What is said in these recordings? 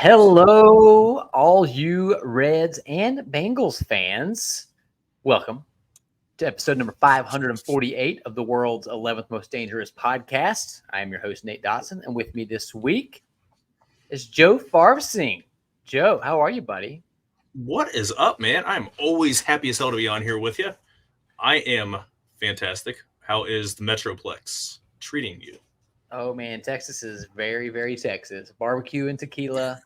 Hello, all you Reds and Bengals fans. Welcome to episode number 548 of the world's 11th most dangerous podcast. I am your host, Nate Dotson, and with me this week is Joe Farfsing. Joe, how are you, buddy? What is up, man? I'm always happy as hell to be on here with you. I am fantastic. How is the Metroplex treating you? Oh, man, Texas is very, very Texas. Barbecue and tequila,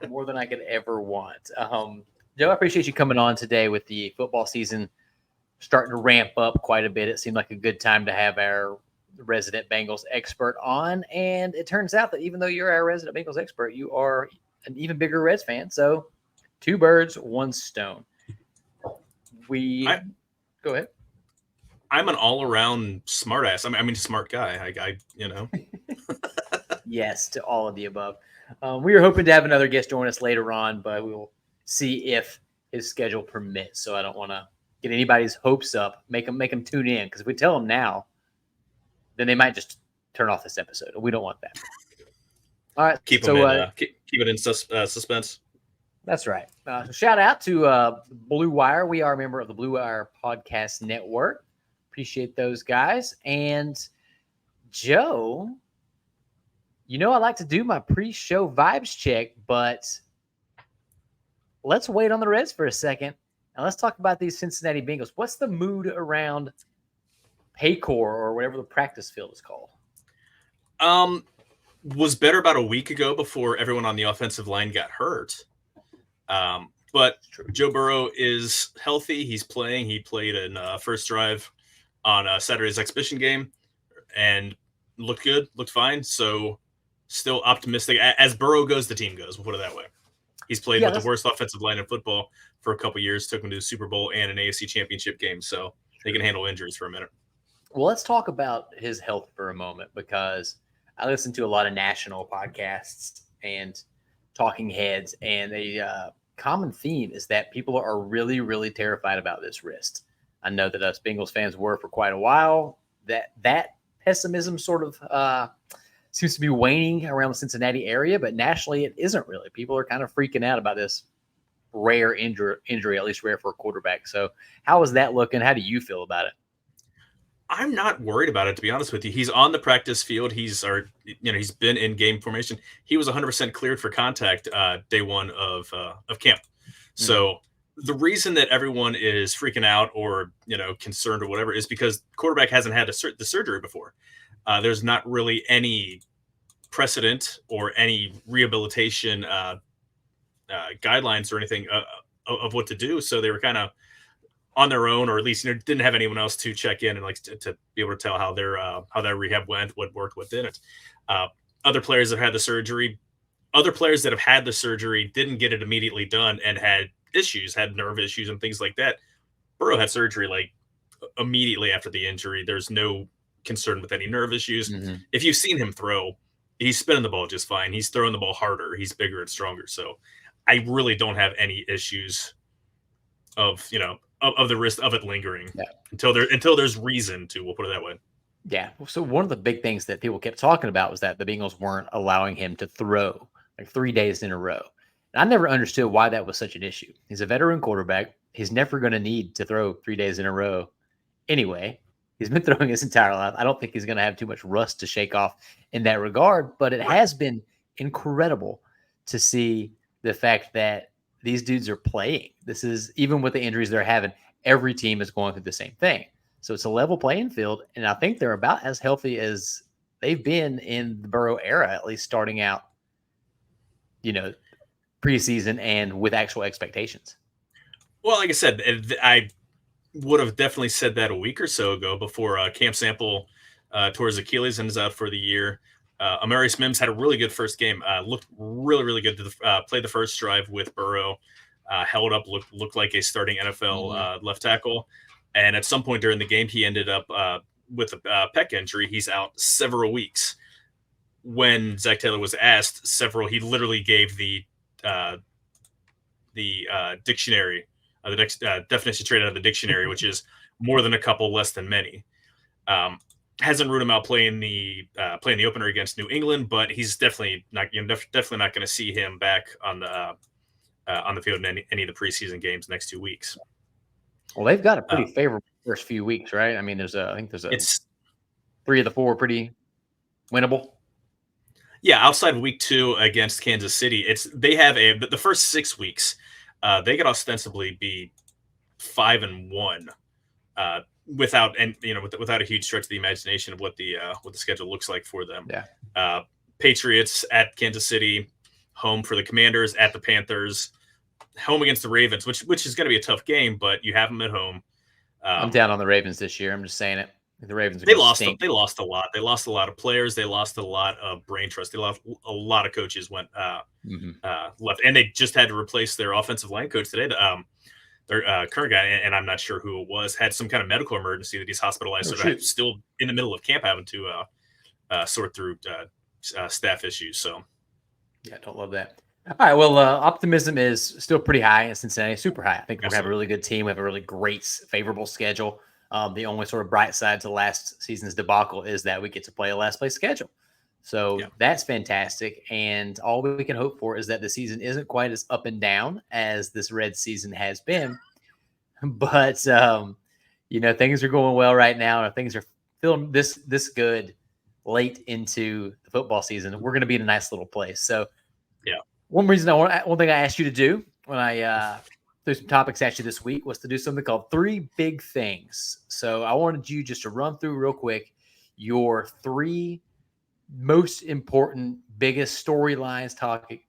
more than I could ever want. Joe, I appreciate you coming on today with the football season starting to ramp up quite a bit. It seemed like a good time to have our resident Bengals expert on. And it turns out that even though you're our resident Bengals expert, you are an even bigger Reds fan. So two birds, one stone. Go ahead. I'm an all-around smartass. I mean, smart guy. Yes, to all of the above. We were hoping to have another guest join us later on, but we will see if his schedule permits. So I don't want to get anybody's hopes up. Make them tune in, because if we tell them now, then they might just turn off this episode. We don't want that. All right, keep it in suspense. That's right. So shout out to Blue Wire. We are a member of the Blue Wire Podcast Network. Appreciate those guys. And Joe, I like to do my pre-show vibes check, but let's wait on the Reds for a second, and let's talk about these Cincinnati Bengals. What's the mood around Paycor, or whatever the practice field is called? Was better about a week ago before everyone on the offensive line got hurt. But Joe Burrow is healthy. He's playing. He played in first drive on Saturday's exhibition game and looked good, looked fine. So still optimistic. As Burrow goes, the team goes. We'll put it that way. He's played with the worst offensive line in football for a couple years, took him to the Super Bowl and an AFC championship game. So they can handle injuries for a minute. Well, let's talk about his health for a moment, because I listen to a lot of national podcasts and talking heads, and a common theme is that people are really, really terrified about this wrist. I know that us Bengals fans were for quite a while. That pessimism sort of seems to be waning around the Cincinnati area, but nationally it isn't really. People are kind of freaking out about this rare injury, at least rare for a quarterback. So how is that looking? How do you feel about it? I'm not worried about it, to be honest with you. He's on the practice field. He's been in game formation. He was 100% cleared for contact day one of camp. So the reason that everyone is freaking out or concerned or whatever is because the quarterback hasn't had the surgery before. There's not really any precedent or any rehabilitation guidelines or anything of what to do. So they were kind of on their own, or at least didn't have anyone else to check in and to be able to tell how that rehab went, what worked, what didn't. Other players that had the surgery, didn't get it immediately done and had nerve issues and things like that. Burrow had surgery immediately after the injury. There's no concern with any nerve issues. If you've seen him throw, he's spinning the ball just fine. He's throwing the ball harder. He's bigger and stronger. So I really don't have any issues of the risk of it lingering until there's reason to. We'll put it that way. Yeah. So one of the big things that people kept talking about was that the Bengals weren't allowing him to throw 3 days in a row. And I never understood why that was such an issue. He's a veteran quarterback. He's never going to need to throw 3 days in a row anyway. He's been throwing his entire life. I don't think he's going to have too much rust to shake off in that regard, but it has been incredible to see the fact that these dudes are playing. This is, even with the injuries they're having, every team is going through the same thing. So it's a level playing field, and I think they're about as healthy as they've been in the Burrow era, at least starting out, preseason and with actual expectations. Well, like I said, I would have definitely said that a week or so ago before Camp Sample tore his Achilles and is out for the year. Amarius Mims had a really good first game. Looked really, really good. Played the first drive with Burrow. Held up, looked like a starting NFL left tackle. And at some point during the game, he ended up with a pec injury. He's out several weeks. When Zach Taylor was asked, he literally gave the dictionary, the definition straight out of the dictionary, which is more than a couple, less than many. hasn't ruled him out playing the opener against New England, but he's definitely not definitely not going to see him back on the field in any of the preseason games next 2 weeks. Well, they've got a pretty favorable first few weeks, right? I mean, I think there's It's 3 of the 4 pretty winnable. Yeah, outside of week 2 against Kansas City, they have the first 6 weeks. They could ostensibly be 5-1 without without a huge stretch of the imagination of what the schedule looks like for them. Yeah. Patriots at Kansas City, home for the Commanders, at the Panthers, home against the Ravens, which is going to be a tough game, but you have them at home. I'm down on the Ravens this year. I'm just saying it. The Ravens. They lost a lot. They lost a lot of players. They lost a lot of brain trust. They lost a lot of coaches went left, and they just had to replace their offensive line coach today. Their current guy, and I'm not sure who it was, had some kind of medical emergency that he's hospitalized. So they're still in the middle of camp, having to sort through staff issues. So, yeah, don't love that. All right, well, optimism is still pretty high in Cincinnati, super high. I think we're going to have a really good team. We have a really great, favorable schedule. The only sort of bright side to last season's debacle is that we get to play a last place schedule. So that's fantastic. And all we can hope for is that the season isn't quite as up and down as this Red season has been. But, things are going well right now. And things are feeling this good late into the football season. We're going to be in a nice little place. So, one thing I asked you to do when I threw some topics at you this week was to do something called 3 big things. So I wanted you just to run through real quick your 3 most important, biggest storylines,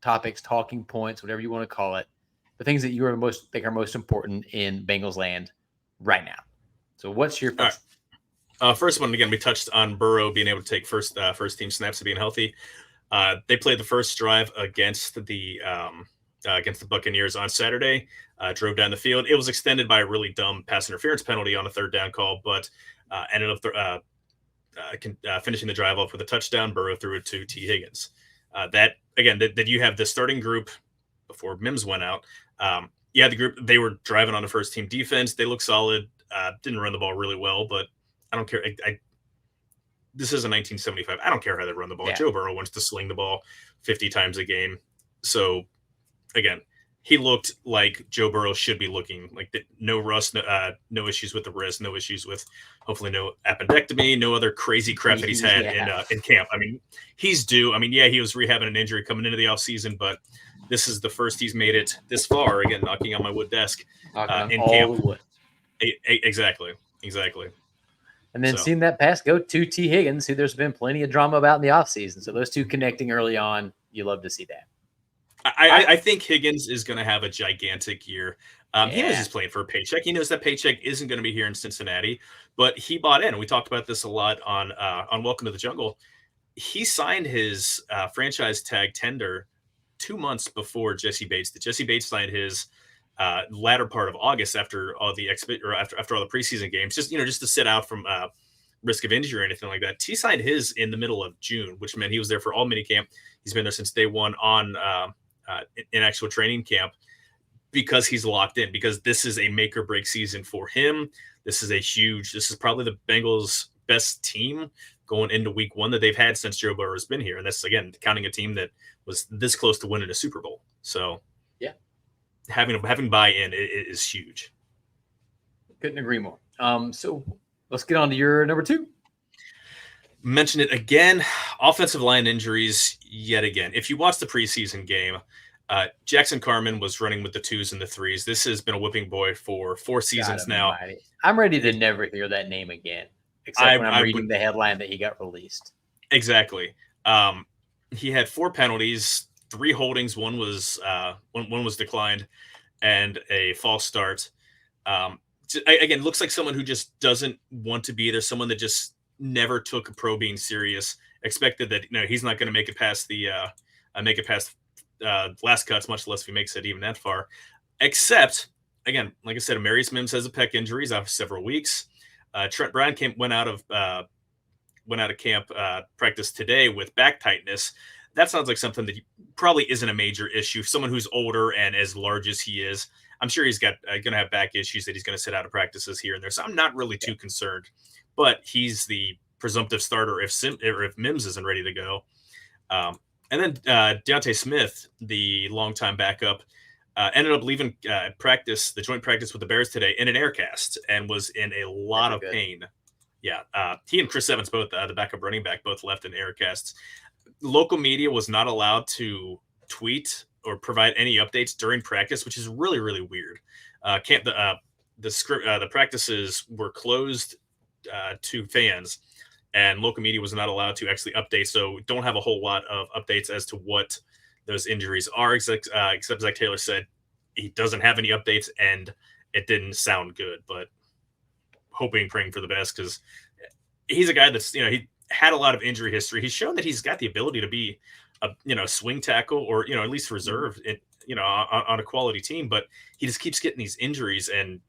topics, talking points, whatever you want to call it, the things that you think are most important in Bengals land right now. So what's your first? First one, again, we touched on Burrow being able to take first team snaps and being healthy. They played the first drive against the Buccaneers on Saturday, drove down the field. It was extended by a really dumb pass interference penalty on a 3rd down call, but ended up finishing the drive off with a touchdown. Burrow threw it to T. Higgins. That you have the starting group before Mims went out. The group, they were driving on the first team defense. They look solid. Didn't run the ball really well, but I don't care. This is a 1975. I don't care how they run the ball. Yeah. Joe Burrow wants to sling the ball 50 times a game. So, again, he looked like Joe Burrow should be looking like that. No rust, no issues with the wrist, no issues with hopefully no appendectomy, no other crazy crap that he's had in camp. I mean, he's due. I mean, he was rehabbing an injury coming into the offseason, but this is the first he's made it this far. Again, knocking on my wood desk in camp. Exactly. And then seeing that pass go to T. Higgins, who there's been plenty of drama about in the offseason. So those two connecting early on, you love to see that. I think Higgins is going to have a gigantic year. He knows he's playing for a paycheck. He knows that paycheck isn't going to be here in Cincinnati, but he bought in. We talked about this a lot on Welcome to the Jungle. He signed his franchise tag tender 2 months before Jesse Bates did. Jesse Bates signed his latter part of August after all the after all the preseason games, just to sit out from risk of injury or anything like that. He signed his in the middle of June, which meant he was there for all minicamp. He's been there since day one on in actual training camp because he's locked in, because this is a make or break season for him. This is probably the Bengals' best team going into week 1 that they've had since Joe Burrow has been here. And that's, again, counting a team that was this close to winning a Super Bowl. So having buy-in is huge. Couldn't agree more. So let's get on to your number 2. Mention it again. Offensive line injuries yet again. If you watch the preseason game, Jackson Carman was running with the 2s and the 3s. This has been a whipping boy for 4 seasons now. I'm ready to never hear that name again, except when I'm reading the headline that he got released. Exactly. He had 4 penalties, 3 holdings. One was declined, and a false start. Again, looks like someone who just doesn't want to be there. Someone that just never took a pro being serious. Expected that he's not going to make it past the last cuts, much less if he makes it even that far. Except, again, like I said, Amarius Mims has a pec injury. He's out for several weeks. Trent Brown went out of camp practice today with back tightness. That sounds like something that probably isn't a major issue. Someone who's older and as large as he is, I'm sure he's got going to have back issues that he's going to sit out of practices here and there. So I'm not really too concerned. But he's the presumptive starter if Mims isn't ready to go. And then Deontay Smith, the longtime backup, ended up leaving the joint practice with the Bears today in an air cast and was in a lot of pain. Yeah, he and Chris Evans, both the backup running back, both left in air casts. Local media was not allowed to tweet or provide any updates during practice, which is really, really weird. The practices were closed to fans, and local media was not allowed to actually update. So don't have a whole lot of updates as to what those injuries are, except Zach Taylor said he doesn't have any updates, and it didn't sound good. But hoping, praying for the best, because he's a guy that's, he had a lot of injury history. He's shown that he's got the ability to be a swing tackle or, at least reserve it, on a quality team, but he just keeps getting these injuries. And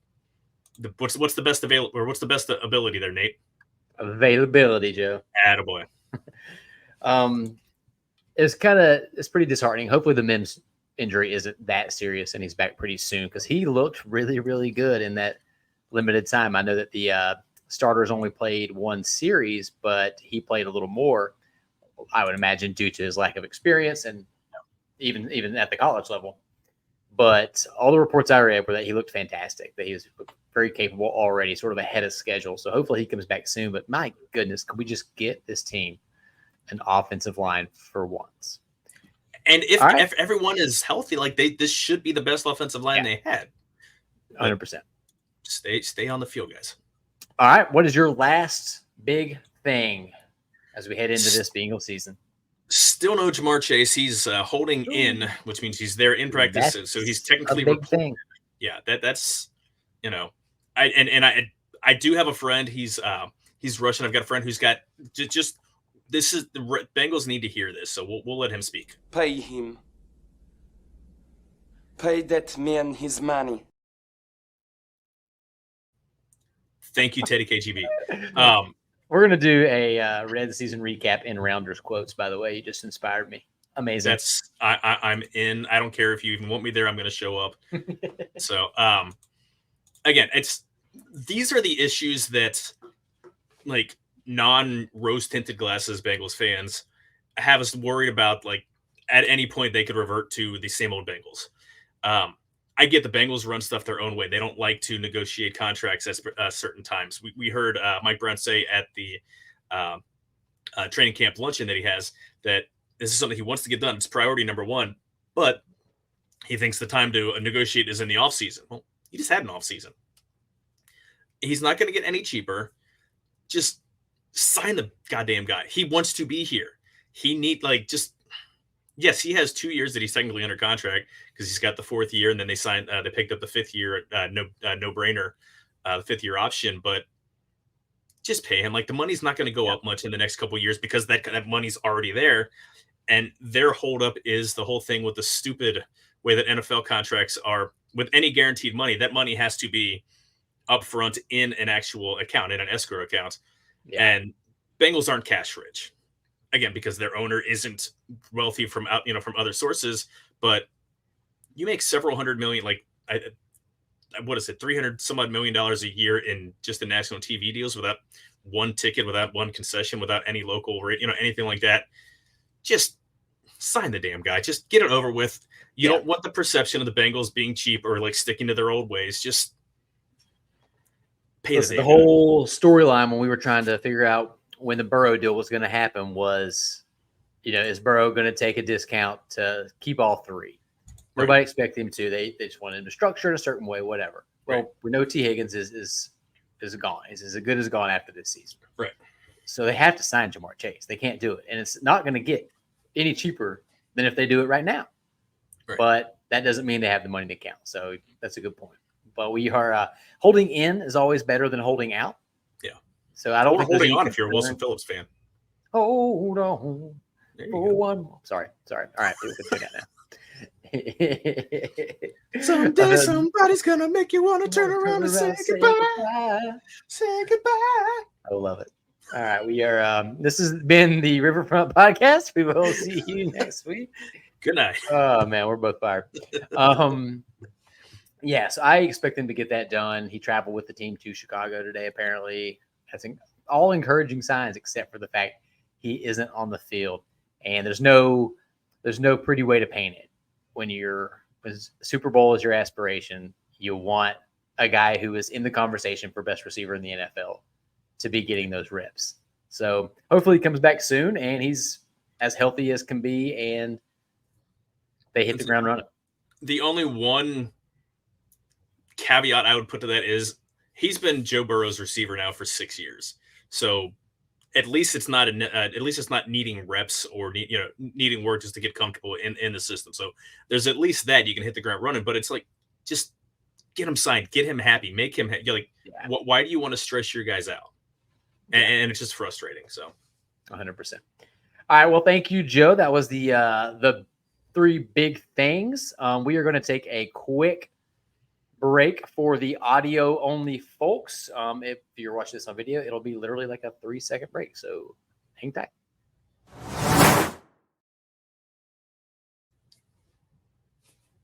what's the best ability there, Nate? Availability, Joe. Attaboy. It's pretty disheartening. Hopefully the Mims injury isn't that serious and he's back pretty soon, because he looked really, really good in that limited time. I know that the starters only played one series, but he played a little more, I would imagine, due to his lack of experience and even at the college level. But all the reports I read were that he looked fantastic, that he was very capable already, sort of ahead of schedule. So hopefully he comes back soon. But my goodness, can we just get this team an offensive line for once? And if everyone is healthy, this should be the best offensive line they had. 100%. Stay on the field, guys. All right. What is your last big thing as we head into this Bengals season? Still no Jamar Chase. He's holding in, which means he's there in practice. So he's technically a big thing. Yeah, that's I do have a friend. He's Russian. I've got a friend who's got just this is the Bengals need to hear this, so we'll let him speak. Pay him. Pay that man his money. Thank you, Teddy KGB. We're going to do a Red season recap in Rounders quotes, by the way. You just inspired me. Amazing. I'm in. I don't care if you even want me there. I'm going to show up. So, again, these are the issues that, non-rose tinted glasses Bengals fans have us worried about. At any point they could revert to the same old Bengals. I get the Bengals run stuff their own way. They don't like to negotiate contracts at certain times. We heard Mike Brown say at the training camp luncheon that he has that this is something he wants to get done. It's priority number one, but he thinks the time to negotiate is in the offseason. Well, he just had an offseason. He's not going to get any cheaper. Just sign the goddamn guy. He wants to be here. He yes, he has 2 years that he's technically under contract because he's got the fourth year, and then they picked up the fifth year, no brainer, the fifth year option. But just pay him. The money's not going to go up much in the next couple of years because that money's already there. And their holdup is the whole thing with the stupid way that NFL contracts are. With any guaranteed money, that money has to be upfront in an actual account, in an escrow account. Yeah. And Bengals aren't cash rich. Again, because their owner isn't wealthy from other sources, but you make several $100 million, what is it, $300 some odd million a year in just the national TV deals without one ticket, without one concession, without any local rate, anything like that. Just sign the damn guy. Just get it over with. You don't want the perception of the Bengals being cheap or sticking to their old ways. Just pay the whole storyline when we were trying to figure out when the Burrow deal was going to happen was, is Burrow going to take a discount to keep all three? Nobody expected him to. They just wanted him to structure it a certain way, whatever. Well, we know T. Higgins is gone. He's as good as gone after this season. Right. So they have to sign Jamar Chase. They can't do it. And it's not going to get any cheaper than if they do it right now. Right. But that doesn't mean they have the money to count. So that's a good point. But we are holding in is always better than holding out. Yeah. So I don't think holding on if you're a Wilson Phillips fan. Hold on. One. Sorry. All right. We can do that now. Someday somebody's going to make you want to turn around and say goodbye. Say goodbye. I love it. All right. We are, this has been the Riverfront Podcast. We will see you next week. Good night. Oh, man. We're both fired. Yes, I expect him to get that done. He traveled with the team to Chicago today, apparently. I think all encouraging signs, except for the fact he isn't on the field. And there's no pretty way to paint it. When Super Bowl is your aspiration, you want a guy who is in the conversation for best receiver in the NFL to be getting those reps. So hopefully he comes back soon and he's as healthy as can be and they hit the ground running. The only one caveat I would put to that is he's been Joe Burrow's receiver now for 6 years. So at least it's not needing reps or needing work just to get comfortable in the system. So there's at least that you can hit the ground running, but it's like, just get him signed, get him happy, make him why do you want to stress your guys out? And it's just frustrating. So 100%. All right. Well, thank you, Joe. That was the three big things. We are going to take a quick break for the audio only folks. If you're watching this on video, it'll be literally like a 3-second break. So hang tight.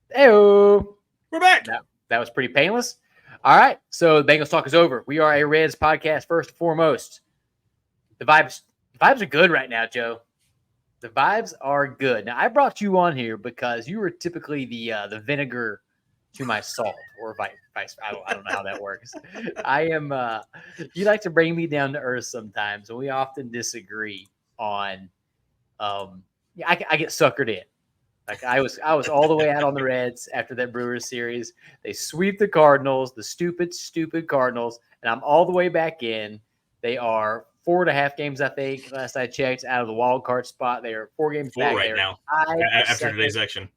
Hey-o. We're back. That was pretty painless. All right. So the Bengals talk is over. We are a Reds podcast first and foremost. The vibes are good right now, Joe. The vibes are good. Now, I brought you on here because you were typically the vinegar to my salt, or vice. I don't know how that works. I am. You like to bring me down to earth sometimes, and we often disagree on. I get suckered in. Like I was all the way out on the Reds after that Brewers series. They sweep the Cardinals, the stupid Cardinals, and I'm all the way back in. They are 4.5 games, I think, last I checked, out of the wild card spot. They are 4 games back right now after today's action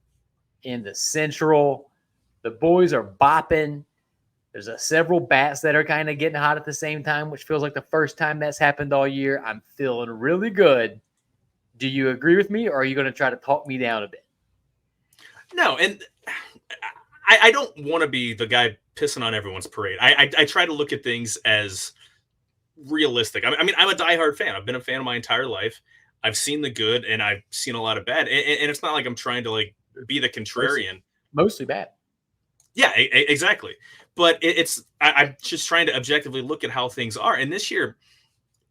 in the Central. The boys are bopping. There's several bats that are kind of getting hot at the same time, which feels like the first time that's happened all year. I'm feeling really good. Do you agree with me, or are you going to try to talk me down a bit? No, and I don't want to be the guy pissing on everyone's parade. I try to look at things as realistic. I mean, I'm a diehard fan. I've been a fan of my entire life. I've seen the good, and I've seen a lot of bad. And it's not like I'm trying to be the contrarian. Mostly bad. Yeah, exactly. But I'm just trying to objectively look at how things are. And this year,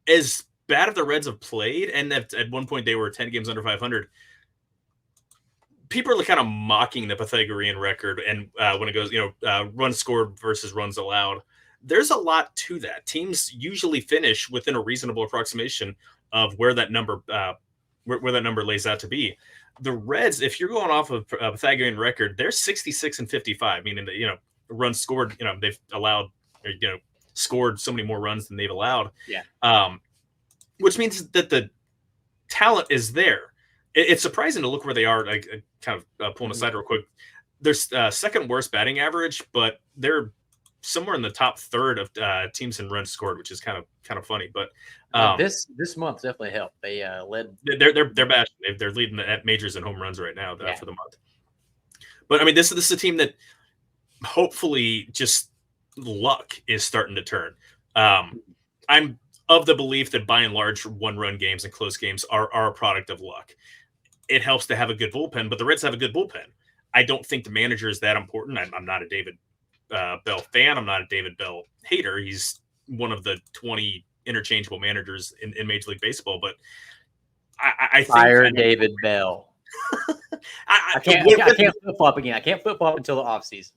as bad as the Reds have played, and at one point they were 10 games under 500, people are kind of mocking the Pythagorean record. And when it goes, runs scored versus runs allowed, there's a lot to that. Teams usually finish within a reasonable approximation of where that number lays out to be. The Reds, if you're going off of a Pythagorean record, they're 66-55, meaning that, runs scored, they've allowed, scored so many more runs than they've allowed. Yeah. Which means that the talent is there. It's surprising to look where they are, kind of pulling aside real quick. There's second worst batting average, but they're somewhere in the top third of teams in runs scored, which is kind of funny. But this month definitely helped. They led. They're bad. They're leading at majors in home runs right now for the month. But I mean, this is a team that hopefully just luck is starting to turn. I'm of the belief that by and large, 1-run games and close games are a product of luck. It helps to have a good bullpen, but the Reds have a good bullpen. I don't think the manager is that important. I'm not a David Bell fan. I'm not a David Bell hater. He's one of the 20 interchangeable managers in Major League Baseball, but I think fire David Bell. I can't flip flop again. I can't flip flop until the offseason.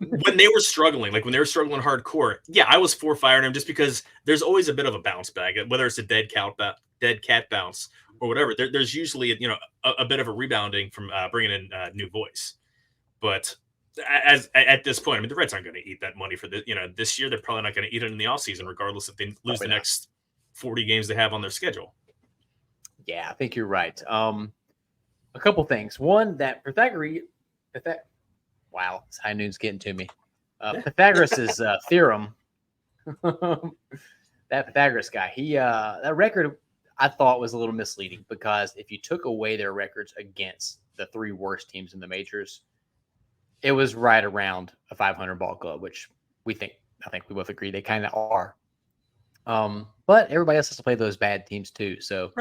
When they were struggling, when they were struggling hardcore, I was for firing him just because there's always a bit of a bounce back, whether it's a dead cat bounce or whatever. There's usually a bit of a rebounding from bringing in a new voice. But at this point, I mean, the Reds aren't going to eat that money for this year. They're probably not going to eat it in the offseason, regardless if they lose the next 40 games they have on their schedule. Yeah, I think you're right. A couple things. One, that wow, this high noon's getting to me. Pythagoras' theorem, that Pythagoras guy, that record I thought was a little misleading because if you took away their records against the 3 worst teams in the majors, it was right around a 500 ball club, which I think we both agree they kind of are. But everybody else has to play those bad teams too. So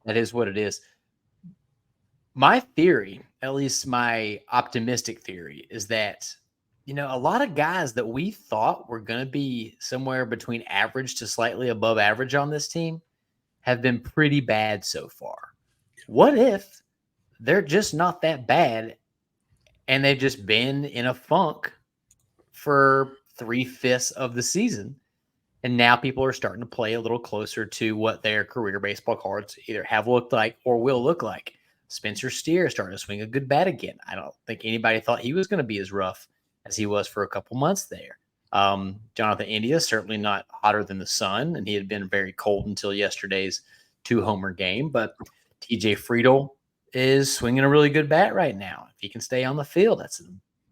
That is what it is. My theory, at least my optimistic theory, is that a lot of guys that we thought were going to be somewhere between average to slightly above average on this team have been pretty bad so far. What if they're just not that bad and they've just been in a funk for 3/5 of the season? And now people are starting to play a little closer to what their career baseball cards either have looked like or will look like. Spencer Steer is starting to swing a good bat again. I don't think anybody thought he was going to be as rough as he was for a couple months there. Jonathan India, certainly not hotter than the sun, and he had been very cold until yesterday's 2-homer game. But TJ Friedel is swinging a really good bat right now. If he can stay on the field, that's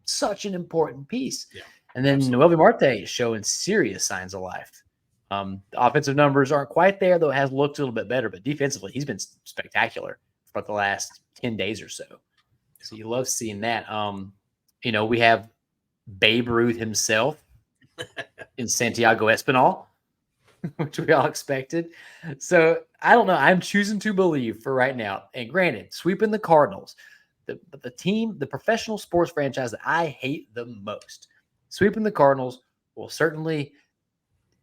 such an important piece. Yeah, and then Noelvi Marte is showing serious signs of life. The offensive numbers aren't quite there, though it has looked a little bit better. But defensively, he's been spectacular for the last 10 days or so. So you love seeing that. We have Babe Ruth himself in Santiago Espinal, which we all expected. So I don't know. I'm choosing to believe for right now. And granted, sweeping the Cardinals, the team, the professional sports franchise that I hate the most, sweeping the Cardinals will certainly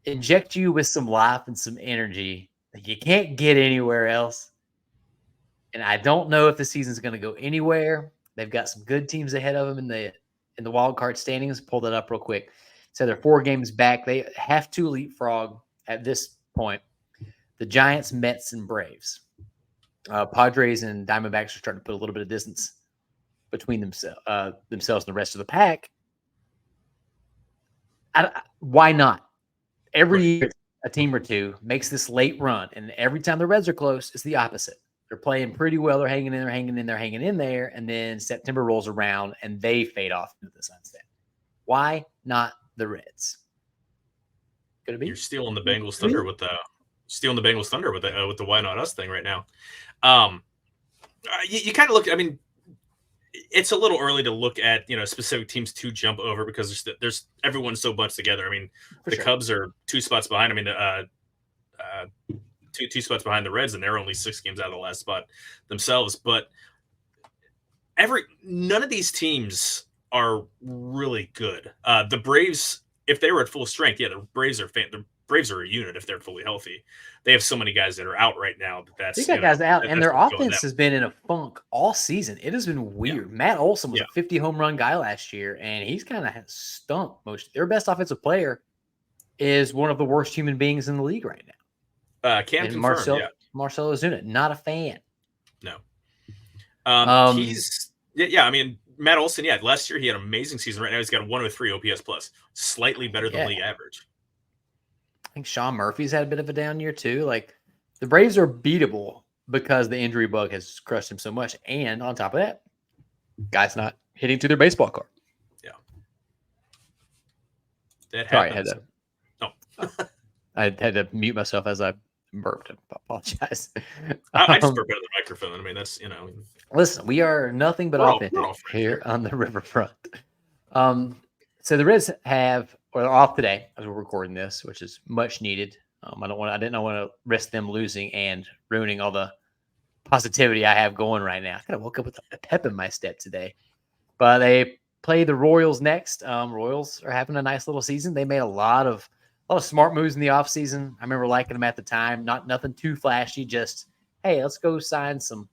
inject you with some life and some energy that you can't get anywhere else. And I don't know if the season's going to go anywhere. They've got some good teams ahead of them in the wild card standings. Pull that up real quick. So they're 4 games back. They have to leapfrog at this point the Giants, Mets, and Braves. Padres and Diamondbacks are starting to put a little bit of distance between themselves and the rest of the pack. Why not? Every year, a team or two makes this late run, and every time the Reds are close, it's the opposite. They're playing pretty well. They're hanging in there, and then September rolls around, and they fade off into the sunset. Why not the Reds? Could it be? You're stealing the Bengals thunder with the why not us thing right now. You kind of look. I mean, it's a little early to look at specific teams to jump over because there's everyone's so bunched together. I mean, the Cubs are 2 spots behind. I mean, two spots behind the Reds, and they're only 6 games out of the last spot themselves. But none of these teams are really good. The Braves, if they were at full strength, the Braves are a unit if they're fully healthy. They have so many guys that are out right now. They got guys out, and their offense has been in a funk all season. It has been weird. Yeah. Matt Olson was a 50 home run guy last year, and he's kind of stunk most. Their best offensive player is one of the worst human beings in the league right now. Marcell Ozuna, not a fan. No. I mean, Matt Olson, last year he had an amazing season. Right now he's got a 103 OPS plus, slightly better than league average. I think Sean Murphy's had a bit of a down year too. Like, the Braves are beatable because the injury bug has crushed him so much. And on top of that, guys not hitting to their baseball card. Yeah. That happens. Sorry, I had to mute myself as I burped. I apologize. I just burped out of the microphone. I mean, that's, Listen, we are nothing but authentic here on the riverfront. So the Reds are off today as we're recording this, which is much needed. I didn't want to risk them losing and ruining all the positivity I have going right now. I kind of woke up with a pep in my step today. But they play the Royals next. Royals are having a nice little season. They made a lot of smart moves in the offseason. I remember liking them at the time. Nothing too flashy, just, hey, let's go sign some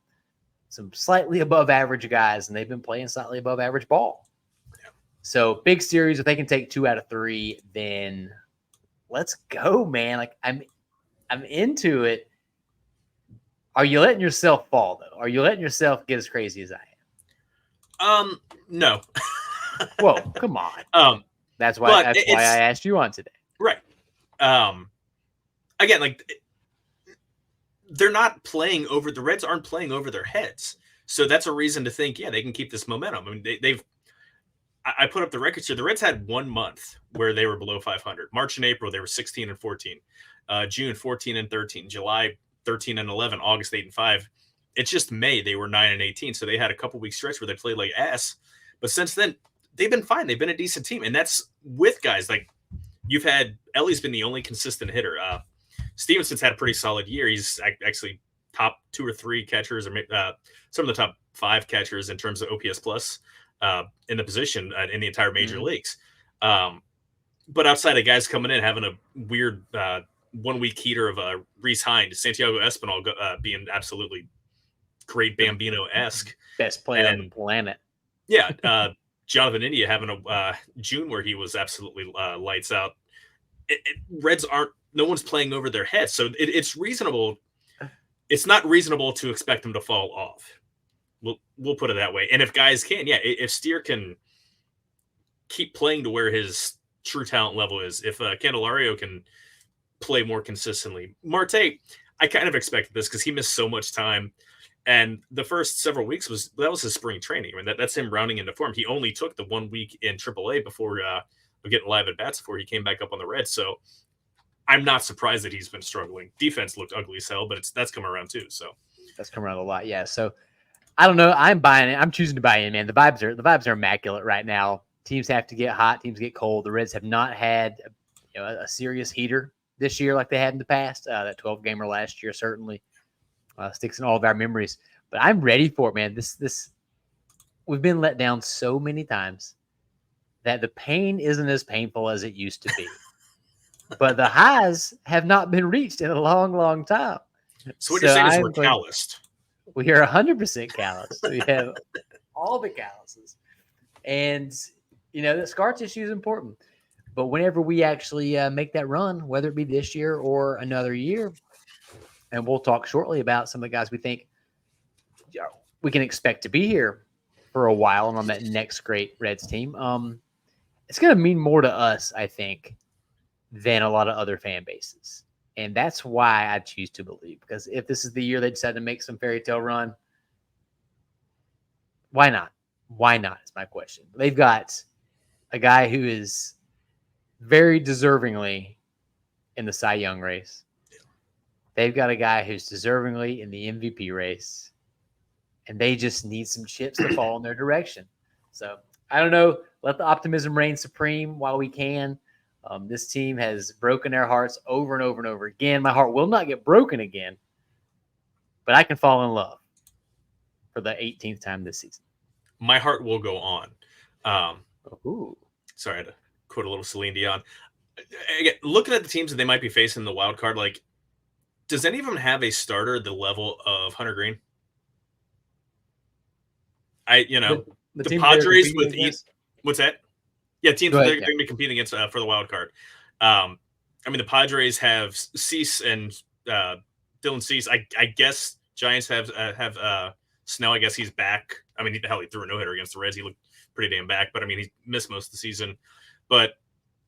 slightly above average guys, and they've been playing slightly above average ball. Yeah. So big series. If they can take 2 out of 3, then let's go, man. Like, I'm into it. Are you letting yourself fall, though? Are you letting yourself get as crazy as I am? No. Whoa, come on. That's why I asked you on today. Right. Again, like, they're not playing over, the Reds aren't playing over their heads. So that's a reason to think, they can keep this momentum. I mean, I put up the records here. The Reds had 1 month where they were below 500. March and April, they were 16-14. June, 14-13. July, 13-11. August, 8-5. It's just May, they were 9-18. So they had a couple weeks stretch where they played like ass. But since then, they've been fine. They've been a decent team. And that's with guys like, you've had, Ellie's been the only consistent hitter. Stevenson's had a pretty solid year. He's actually top 2 or 3 catchers, or some of the top 5 catchers in terms of OPS plus in the position in the entire major leagues. But outside of guys coming in having a weird 1 week heater of Reese Hines, Santiago Espinal being absolutely great Bambino-esque, best player on the planet. Yeah, Jonathan India having a June where he was absolutely lights out. Reds no one's playing over their heads, so it's reasonable. It's not reasonable to expect them to fall off. We'll put it that way. And if guys can, if Steer can keep playing to where his true talent level is, if Candelario can play more consistently. Marte, I kind of expected this because he missed so much time. And the first several weeks was his spring training. I mean, that's him rounding into form. He only took the 1 week in AAA before getting live at bats before he came back up on the Reds. So I'm not surprised that he's been struggling. Defense looked ugly as hell, but that's coming around too. So that's coming around a lot. Yeah. So I don't know. I'm buying it. I'm choosing to buy in, man. The vibes are immaculate right now. Teams have to get hot. Teams get cold. The Reds have not had a serious heater this year like they had in the past. That 12-gamer last year certainly sticks in all of our memories. But I'm ready for it, man. This we've been let down so many times that the pain isn't as painful as it used to be. But the highs have not been reached in a long, long time. So what you're saying is we're calloused. We are 100% calloused. We have all the calluses. And, the scar tissue is important. But whenever we actually make that run, whether it be this year or another year, and we'll talk shortly about some of the guys we think we can expect to be here for a while and on that next great Reds team, it's going to mean more to us, I think, than a lot of other fan bases. And that's why I choose to believe. Because if this is the year they decide to make some fairy tale run, why not? Why not is my question. They've got a guy who is very deservingly in the Cy Young race. They've got a guy who's deservingly in the MVP race. And they just need some chips to fall in their direction. So, I don't know. Let the optimism reign supreme while we can. This team has broken our hearts over and over and over again. My heart will not get broken again, but I can fall in love for the 18th time this season. My heart will go on. Sorry, I had to quote a little Celine Dion. Again, looking at the teams that they might be facing in the wild card, does any of them have a starter at the level of Hunter Green? The Padres with what's that? Yeah, teams that they're going to be competing against for the wild card. The Padres have Cease and Dylan Cease. I guess Giants have Snell. I guess he's back. He threw a no-hitter against the Reds. He looked pretty damn back, but he missed most of the season. But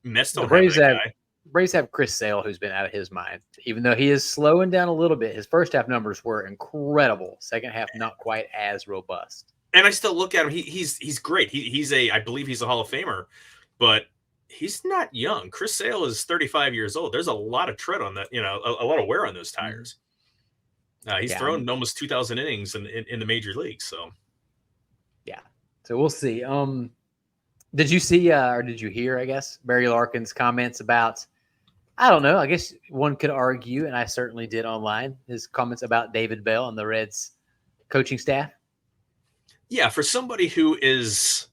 Mets don't have that guy. Braves have Chris Sale, who's been out of his mind. Even though he is slowing down a little bit, his first half numbers were incredible. Second half, not quite as robust. And I still look at him. He's great. I believe he's a Hall of Famer, but he's not young. Chris Sale is 35 years old. There's a lot of tread on that. A lot of wear on those tires. He's thrown almost 2,000 innings in the major leagues. So, yeah. So we'll see. Did you see or did you hear? I guess Barry Larkin's comments about. I don't know. I guess one could argue, and I certainly did online, his comments about David Bell and the Reds coaching staff. Yeah, for somebody who is,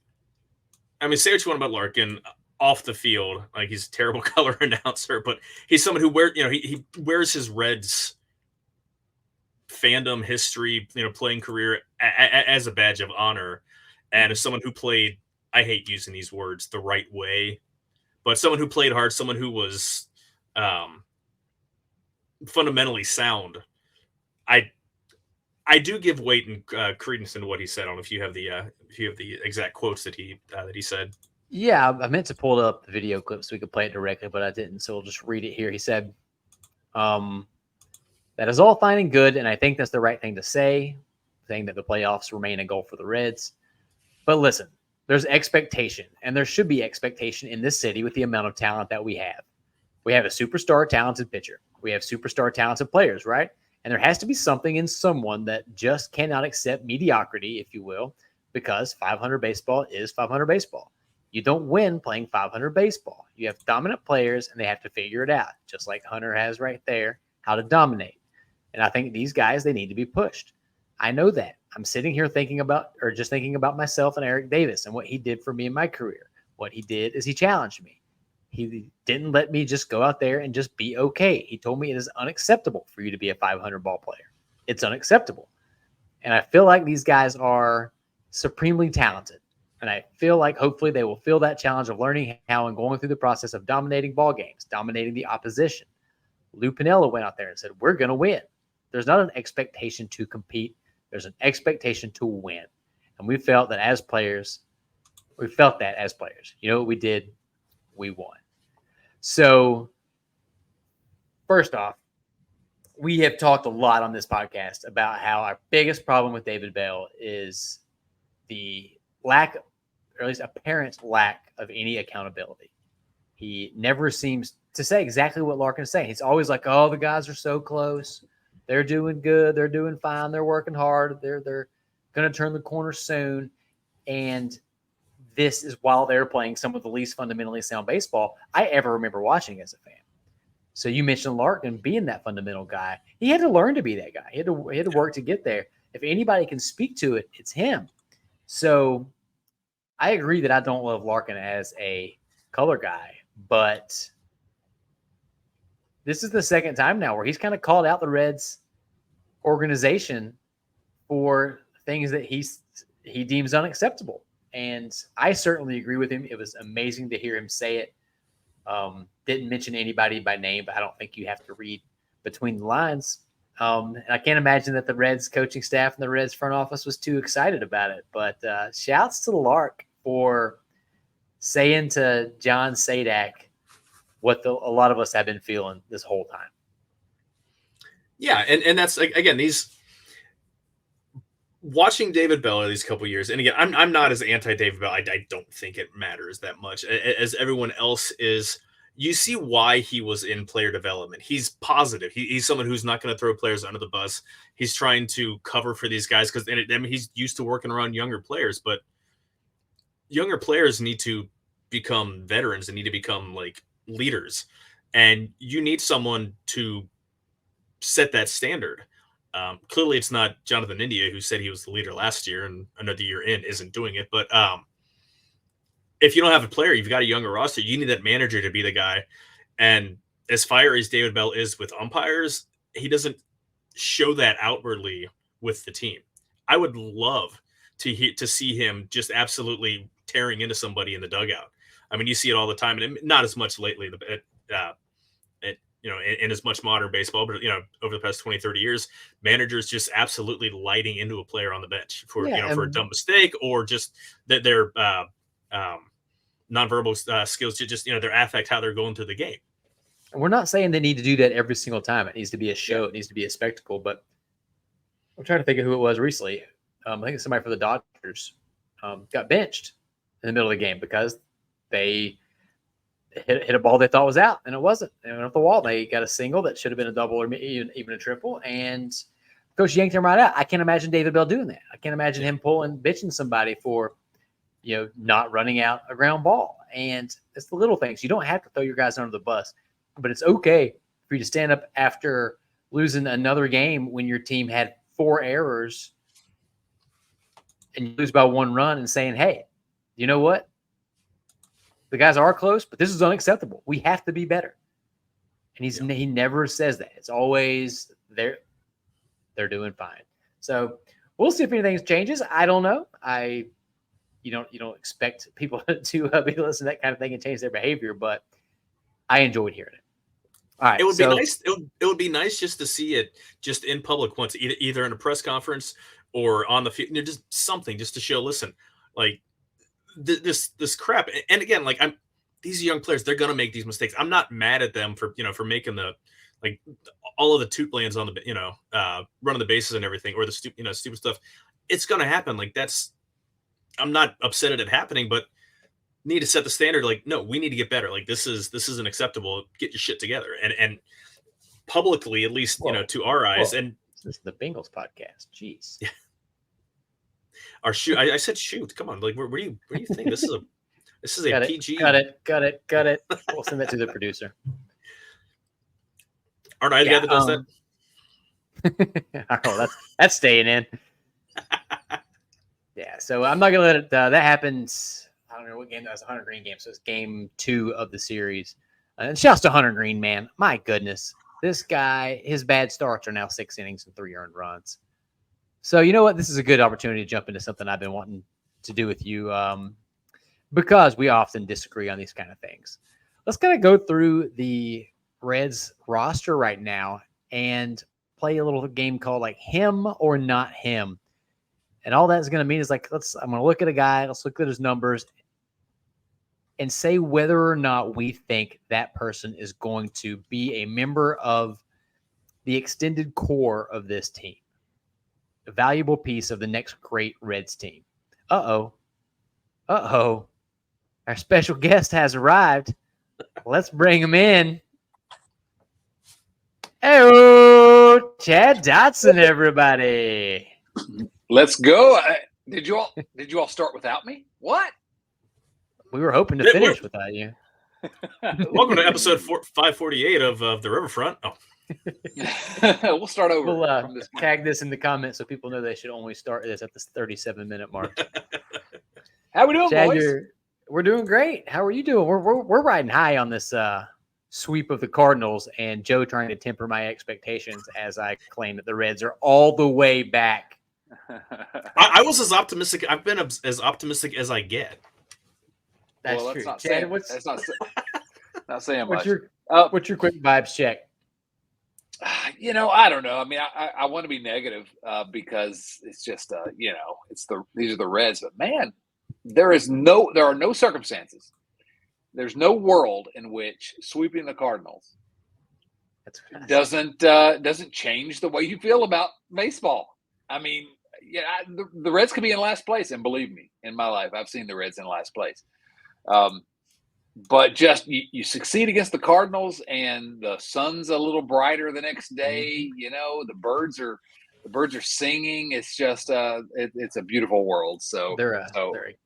say what you want about Larkin off the field, he's a terrible color announcer, but he's someone who he wears his Reds fandom history, playing career as a badge of honor, and as someone who played, I hate using these words, the right way, but someone who played hard, someone who was fundamentally sound. I do give weight and credence into what he said. I don't know if you have the exact quotes that he said. Yeah, I meant to pull up the video clip so we could play it directly, but I didn't. So we'll just read it here. He said, "That is all fine and good, and I think that's the right thing to say, saying that the playoffs remain a goal for the Reds. But listen, there's expectation, and there should be expectation in this city with the amount of talent that we have. We have a superstar talented pitcher. We have superstar talented players, right? And there has to be something in someone that just cannot accept mediocrity, if you will, because 500 baseball is 500 baseball. You don't win playing 500 baseball. You have dominant players, and they have to figure it out, just like Hunter has right there, how to dominate. And I think these guys, they need to be pushed. I know that. I'm sitting here thinking about myself and Eric Davis and what he did for me in my career. What he did is he challenged me. He didn't let me just go out there and just be okay. He told me it is unacceptable for you to be a 500 ball player. It's unacceptable. And I feel like these guys are supremely talented. And I feel like hopefully they will feel that challenge of learning how and going through the process of dominating ball games, dominating the opposition. Lou Piniella went out there and said, we're going to win. There's not an expectation to compete. There's an expectation to win. And we felt that as players. You know what we did? We won. So, first off, we have talked a lot on this podcast about how our biggest problem with David Bell is the lack, or at least apparent lack, of any accountability. He never seems to say exactly what Larkin is saying. He's always like, oh, the guys are so close. They're doing good. They're doing fine. They're working hard. They're going to turn the corner soon. And this is while they're playing some of the least fundamentally sound baseball I ever remember watching as a fan. So you mentioned Larkin being that fundamental guy. He had to learn to be that guy. He had to work to get there. If anybody can speak to it, it's him. So I agree that I don't love Larkin as a color guy, but this is the second time now where he's kind of called out the Reds organization for things that he deems unacceptable. And I certainly agree with him. It was amazing to hear him say it. Didn't mention anybody by name, but I don't think you have to read between the lines. And I can't imagine that the Reds coaching staff and the Reds front office was too excited about it. But shouts to the Lark for saying to John Sadak what a lot of us have been feeling this whole time. Yeah, and that's, again, these – watching David Bell these couple years, and again, I'm not as anti-David Bell. I don't think it matters that much as everyone else is. You see why he was in player development. He's positive. He's someone who's not going to throw players under the bus. He's trying to cover for these guys because he's used to working around younger players, but younger players need to become veterans and need to become like leaders. And you need someone to set that standard. Clearly, it's not Jonathan India, who said he was the leader last year and another year in isn't doing it. But if you don't have a player, you've got a younger roster, you need that manager to be the guy. And as fiery as David Bell is with umpires, he doesn't show that outwardly with the team. I would love to see him just absolutely tearing into somebody in the dugout. I mean, you see it all the time, and not as much lately. In as much modern baseball, but over the past 20, 30 years, managers just absolutely lighting into a player on the bench for for a dumb mistake, or just that their nonverbal skills, just their affect, how they're going through the game. And we're not saying they need to do that every single time. It needs to be a show. It needs to be a spectacle. But I'm trying to think of who it was recently. I think it's somebody for the Dodgers got benched in the middle of the game because they hit a ball they thought was out, and it wasn't. They went off the wall. They got a single that should have been a double or even a triple, and coach yanked him right out. I can't imagine David Bell doing that. I can't imagine him bitching somebody for not running out a ground ball. And it's the little things. You don't have to throw your guys under the bus, but it's okay for you to stand up after losing another game when your team had 4 errors and you lose by 1 run and saying, hey, you know what? The guys are close, but this is unacceptable. We have to be better. And he never says that. It's always they're doing fine. So we'll see if anything changes. I don't know. You don't expect people to be listening to that kind of thing and change their behavior, but I enjoyed hearing it. All right. It would be nice. It would be nice just to see it just in public once, either in a press conference or on the field, just something just to show, listen, like, this crap. And again, like, these young players, they're gonna make these mistakes. I'm not mad at them for making all of the toot lands on the running the bases and everything, or the stupid stuff. It's gonna happen. Like, I'm not upset at it happening, but need to set the standard. Like, no, we need to get better. Like, this isn't acceptable. Get your shit together and publicly, at least to our eyes. And this is the Bengals podcast. Jeez. Yeah. Our shoot. I said shoot. Come on. Like, where do you think this is a PG? Got it. We'll send that to the producer. Aren't I the guy that does that? Oh, that's staying in. Yeah, so I'm not gonna let it. That happens. I don't know what game that was. A Hunter Green game, so it's game 2 of the series. And shouts to Hunter Green, man. My goodness, this guy, his bad starts are now 6 innings and 3 earned runs. So you know what? This is a good opportunity to jump into something I've been wanting to do with you, because we often disagree on these kind of things. Let's kind of go through the Reds roster right now and play a little game called like him or not him. And all that's going to mean is like, I'm going to look at a guy, let's look at his numbers and say whether or not we think that person is going to be a member of the extended core of this team, a valuable piece of the next great Reds team. Uh-oh. Our special guest has arrived. Let's bring him in. Hey, Chad Dotson, everybody. Let's go. Did you all start without me? What? We were hoping to finish without you. Welcome to episode 548 of the Riverfront. Oh. We'll start over. We'll from this tag this in the comments so people know they should only start this at the 37-minute mark. How we doing, Chad, boys? we're doing great. How are you doing? We're riding high on this sweep of the Cardinals, and Joe trying to temper my expectations as I claim that the Reds are all the way back. I was as optimistic. I've been as optimistic as I get. That's well, true. Not Chad, saying, that's not saying much. What's your quick vibes check? I don't know. I mean, I want to be negative because it's just these are the Reds, but man, there are no circumstances. There's no world in which sweeping the Cardinals doesn't change the way you feel about baseball. I mean, the Reds could be in last place, and believe me, in my life, I've seen the Reds in last place. But just you succeed against the Cardinals, and the sun's a little brighter the next day. The birds are singing. It's just it's a beautiful world. So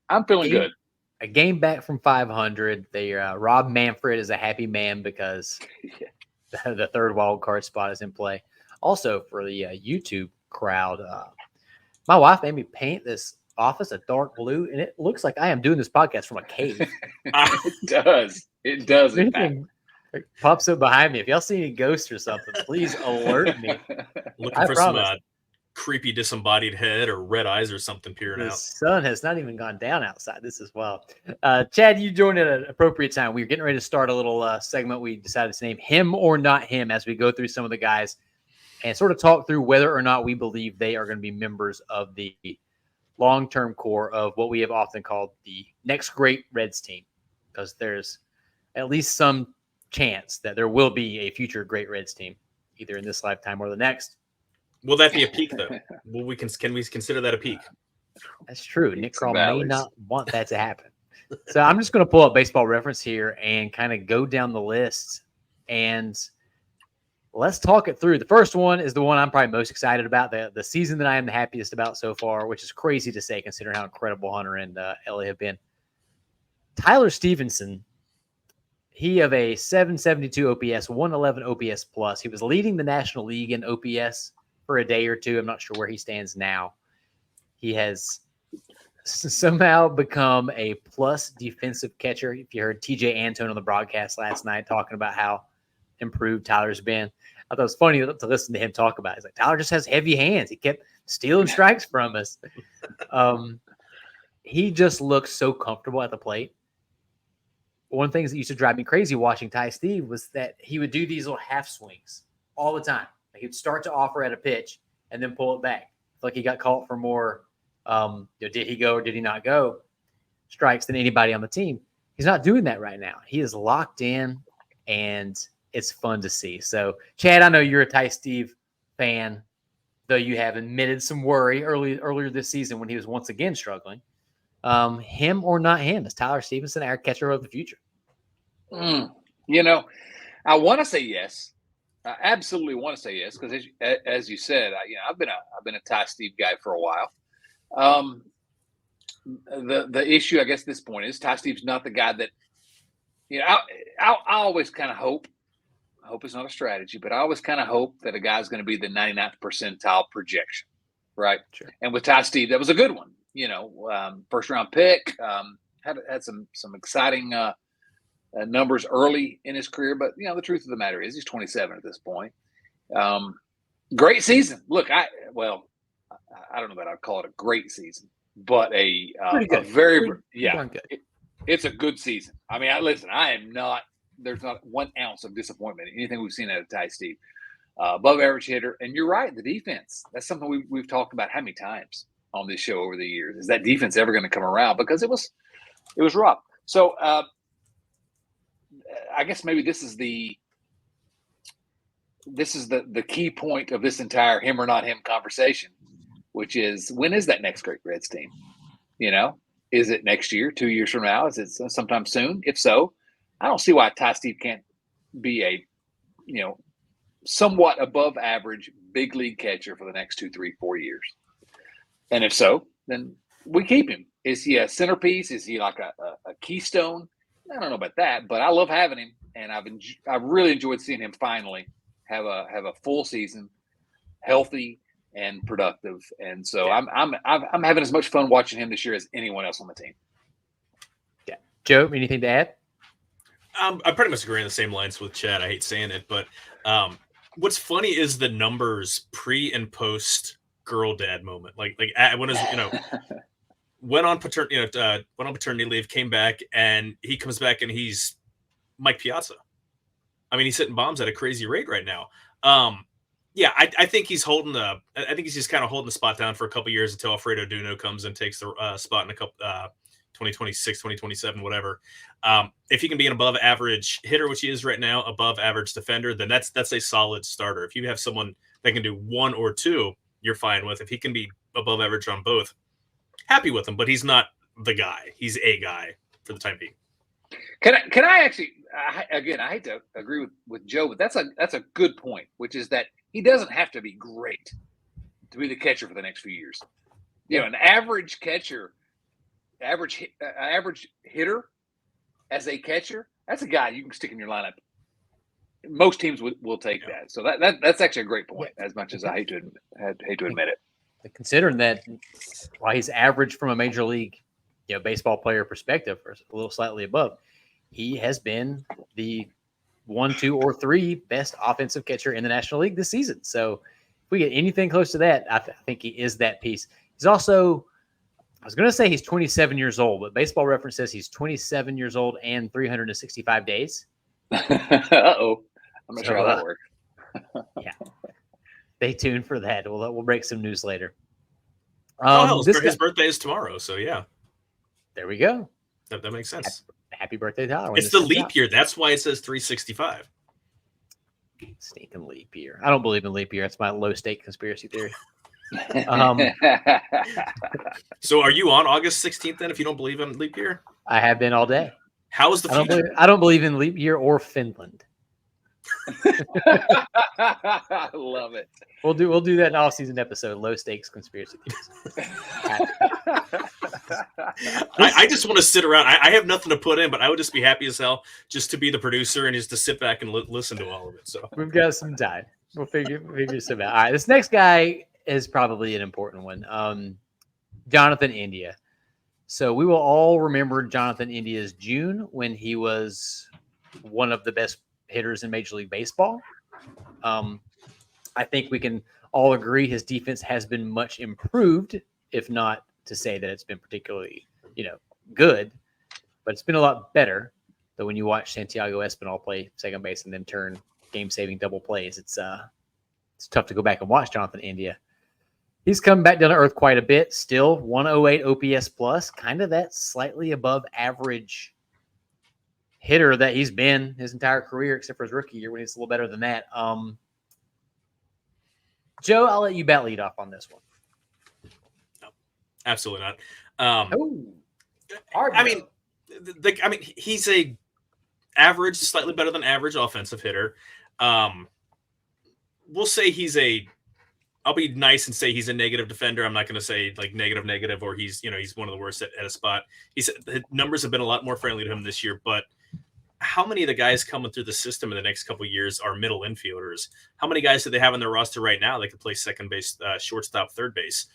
I'm feeling good. A game back from 500. Rob Manfred is a happy man because the third wild card spot is in play. Also, for the YouTube crowd, my wife made me paint this office a dark blue, and it looks like I am doing this podcast from a cave. It does. Anything pops up behind me. If y'all see any ghosts or something, please alert me. Looking for some creepy disembodied head or red eyes or something peering out. The sun has not even gone down outside. This as well. Chad, you joined at an appropriate time. We were getting ready to start a little segment. We decided to name him or not him as we go through some of the guys and sort of talk through whether or not we believe they are going to be members of the long-term core of what we have often called the next great Reds team, because there's at least some chance that there will be a future great Reds team, either in this lifetime or the next. Will that be a peak, though? Can we consider that a peak? That's true. Nick Kroll may not want that to happen. So I'm just going to pull up Baseball Reference here and kind of go down the list, and let's talk it through. The first one is the one I'm probably most excited about, the season that I am the happiest about so far, which is crazy to say considering how incredible Hunter and Ellie have been. Tyler Stevenson, he of a 772 OPS, 111 OPS plus. He was leading the National League in OPS for a day or two. I'm not sure where he stands now. He has somehow become a plus defensive catcher. If you heard TJ Antone on the broadcast last night talking about how improved Tyler's been, I thought it was funny to listen to him talk about it. He's like, Tyler just has heavy hands. He kept stealing strikes from us. He just looks so comfortable at the plate. One of the things that used to drive me crazy watching Ty Steve was that he would do these little half swings all the time. Like he'd start to offer at a pitch and then pull it back. Like he got called for more, did he go or did he not go strikes than anybody on the team. He's not doing that right now. He is locked in, and it's fun to see. So, Chad, I know you're a Ty Steve fan, though you have admitted some worry earlier this season when he was once again struggling. Him or not him? Is Tyler Stevenson our catcher of the future? I want to say yes. I absolutely want to say yes because, as you said, I've been a Ty Steve guy for a while. The issue, I guess, at this point is Ty Steve's not the guy that I always kind of hope I hope it's not a strategy, but I always kind of hope that a guy's going to be the 99th percentile projection, right? Sure. And with Ty Steve, that was a good one. First round pick, had some exciting numbers early in his career, but the truth of the matter is he's 27 at this point. Great season. Look, I don't know that I'd call it a great season, but a very good. It's a good season. I mean, there's not 1 ounce of disappointment in anything we've seen out of Ty Steve. Above average hitter. And you're right, the defense. That's something we've talked about how many times on this show over the years. Is that defense ever going to come around? Because it was rough. So I guess maybe this is the key point of this entire him or not him conversation, which is, when is that next great Reds team? Is it next year, 2 years from now? Is it sometime soon? If so, I don't see why Ty Steve can't be a, somewhat above average big league catcher for the next 2, 3, 4 years. And if so, then we keep him. Is he a centerpiece? Is he like a keystone? I don't know about that, but I love having him, and I've really enjoyed seeing him finally have a full season, healthy and productive. And so I'm having as much fun watching him this year as anyone else on the team. Yeah, Joe, anything to add? I pretty much agree on the same lines with Chad. I hate saying it, but what's funny is the numbers pre and post girl dad moment. Like when is went on paternity leave, came back, and he comes back and he's Mike Piazza. I mean, he's hitting bombs at a crazy rate right now. I think he's I think he's just kind of holding the spot down for a couple years until Alfredo Duno comes and takes the spot in a couple 2026, 2027, whatever. If he can be an above average hitter, which he is right now, above average defender, then that's a solid starter. If you have someone that can do 1 or 2, you're fine with. If he can be above average on both, happy with him. But he's not the guy. He's a guy for the time being. Can I actually? Again, I hate to agree with Joe, but that's a good point, which is that he doesn't have to be great to be the catcher for the next few years. An average catcher. Average hitter as a catcher, that's a guy you can stick in your lineup. Most teams will take that. So that's actually a great point, as much as I hate to admit it. Considering that while he's average from a major league baseball player perspective, or a little slightly above, he has been the 1, 2, or 3 best offensive catcher in the National League this season. So if we get anything close to that, I think he is that piece. He's also, I was going to say he's 27 years old, but Baseball Reference says he's 27 years old and 365 days. Uh-oh. I'm not sure how that works. Yeah. Stay tuned for that. We'll break some news later. His birthday is tomorrow, so yeah. There we go. That makes sense. Happy birthday, Tyler. It's the leap year. That's why it says 365. Sneaking leap year. I don't believe in leap year. It's my low-stake conspiracy theory. So are you on August 16th then if you don't believe in leap year? I have been all day. How is the future? I don't believe in leap year or Finland. I love it. We'll do that in off-season episode, low stakes conspiracy theories. I just want to sit around. I have nothing to put in, but I would just be happy as hell just to be the producer and just to sit back and listen to all of it. So we've got some time. We'll figure some out. All right, this next guy is probably an important one. Jonathan India. So we will all remember Jonathan India's June when he was one of the best hitters in Major League Baseball. I think we can all agree his defense has been much improved, if not to say that it's been particularly, good, but it's been a lot better. Though when you watch Santiago Espinal play second base and then turn game-saving double plays, it's tough to go back and watch Jonathan India. He's come back down to earth quite a bit. Still 108 OPS plus, kind of that slightly above average hitter that he's been his entire career, except for his rookie year when he's a little better than that. Joe, I'll let you bat lead off on this one. No, absolutely not. He's a average, slightly better than average offensive hitter. We'll say I'll be nice and say he's a negative defender. I'm not going to say like negative, or he's one of the worst at a spot. His numbers have been a lot more friendly to him this year, but how many of the guys coming through the system in the next couple of years are middle infielders? How many guys do they have on their roster right now that could play second base, shortstop, third base?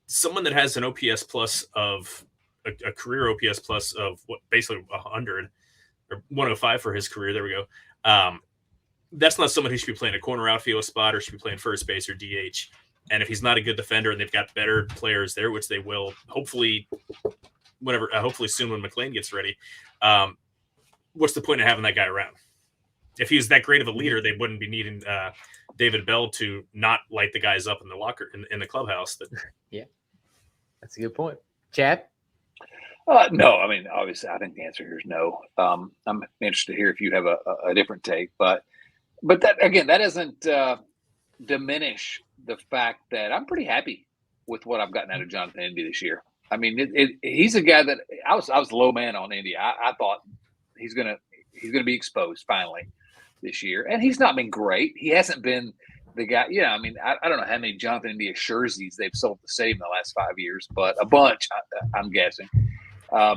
Someone that has an OPS plus of a career OPS plus of what basically 100 or 105 for his career. There we go. That's not someone who should be playing a corner outfield spot or should be playing first base or DH. And if he's not a good defender and they've got better players there, which they will hopefully hopefully soon when McLean gets ready, what's the point of having that guy around? If he was that great of a leader, they wouldn't be needing David Bell to not light the guys up in the locker in the clubhouse. Yeah, that's a good point. Chad? No, I mean, obviously, I think the answer here is no. I'm interested to hear if you have a different take, but that again, that doesn't diminish the fact that I'm pretty happy with what I've gotten out of Jonathan Indy this year. I mean, he's a guy that I was low man on Indy. I thought he's gonna be exposed finally this year, and he's not been great. He hasn't been the guy. Yeah, I mean, I don't know how many Jonathan India jerseys they've sold the same in the last 5 years, but a bunch, I'm guessing. A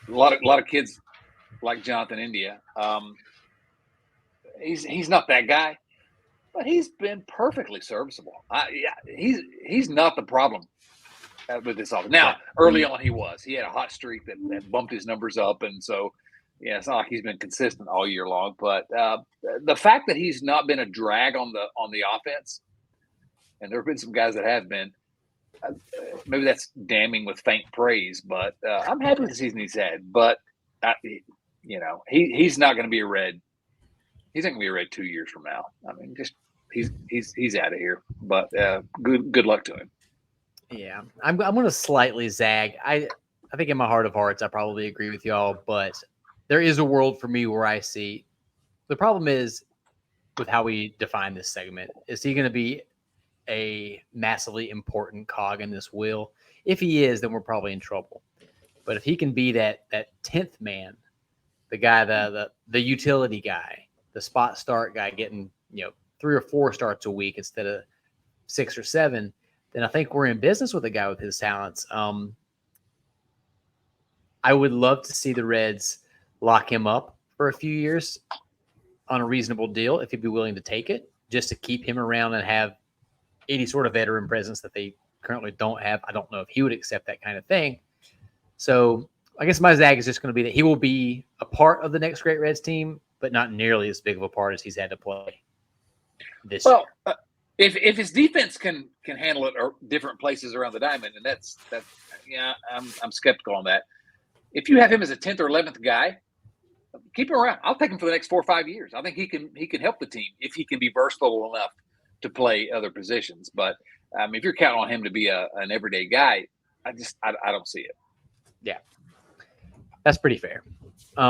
lot of kids like Jonathan India. He's not that guy, but he's been perfectly serviceable. He's not the problem with this offense. Now, early on, he had a hot streak that bumped his numbers up, and so yeah, it's not like he's been consistent all year long. But the fact that he's not been a drag on the offense, and there have been some guys that have been. Maybe that's damning with faint praise, but I'm happy with the season he's had. But he's not going to be a Red. He's not going to be a Red 2 years from now. I mean, just he's out of here. But good luck to him. Yeah, I'm going to slightly zag. I think in my heart of hearts, I probably agree with y'all, but there is a world for me where I see the problem is with how we define this segment. Is he going to be a massively important cog in this wheel? If he is, then we're probably in trouble. But if he can be that 10th man, the guy, the utility guy, the spot start guy, getting 3 or 4 starts a week instead of 6 or 7, then I think we're in business with a guy with his talents. I would love to see the Reds lock him up for a few years on a reasonable deal if he'd be willing to take it, just to keep him around and have any sort of veteran presence that they currently don't have. I don't know if he would accept that kind of thing. So I guess my zag is just going to be that he will be a part of the next great Reds team, but not nearly as big of a part as he's had to play this year. If his defense can handle it or different places around the diamond, and that's I'm skeptical on that. If you have him as a 10th or 11th guy, keep him around. I'll take him for the next 4 or 5 years. I think he can help the team if he can be versatile enough to play other positions. But if you're counting on him to be an everyday guy, I don't see it. Yeah, that's pretty fair.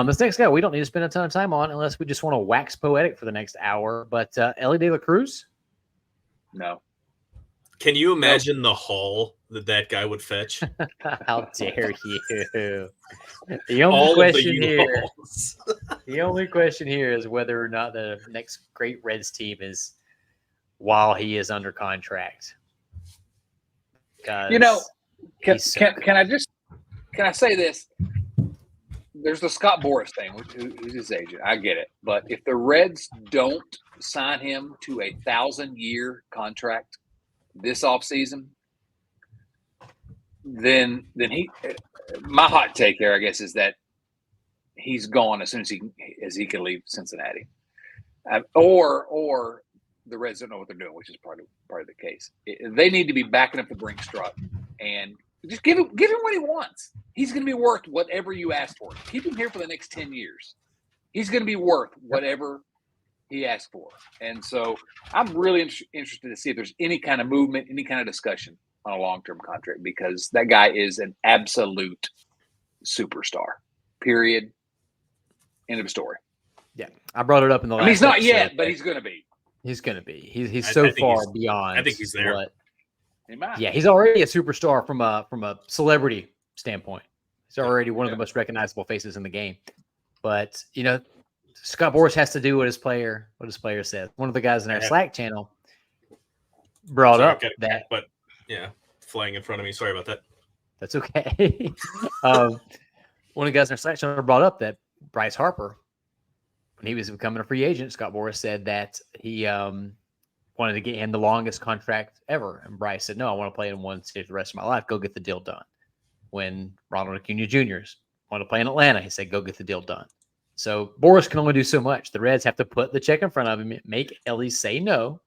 This next guy we don't need to spend a ton of time on unless we just want to wax poetic for the next hour. But Ellie De La Cruz? No. Can you imagine the haul that guy would fetch? How dare you? The only question here is whether or not the next great Reds team is while he is under contract. Can I say this? There's the Scott Boras thing, who's his agent. I get it. But if the Reds don't sign him to a 1,000-year contract this offseason, then my hot take there, I guess, is that he's gone as soon as he can leave Cincinnati. Or the Reds don't know what they're doing, which is part of the case. They need to be backing up the Brinkstruck and just give him what he wants. He's going to be worth whatever you ask for. Keep him here for the next 10 years. He's going to be worth whatever he asked for. And so I'm really interested to see if there's any kind of movement, any kind of discussion on a long-term contract, because that guy is an absolute superstar. Period. End of story. Yeah. I brought it up in the last he's not episode, yet, but he's going to be. He's going to be. He's so far beyond. I think he's there. Yeah, he's already a superstar from a celebrity standpoint. He's already one of the most recognizable faces in the game. But Scott Boras has to do what his player says. One of the guys in our Slack channel brought up that. But yeah, flying in front of me. Sorry about that. That's okay. One of the guys in our Slack channel brought up that Bryce Harper when he was becoming a free agent, Scott Boras said that he wanted to get him the longest contract ever. And Bryce said, no, I want to play in one city for the rest of my life. Go get the deal done. When Ronald Acuna Jr. wanted to play in Atlanta, he said, go get the deal done. So Boras can only do so much. The Reds have to put the check in front of him, make Ellie say no.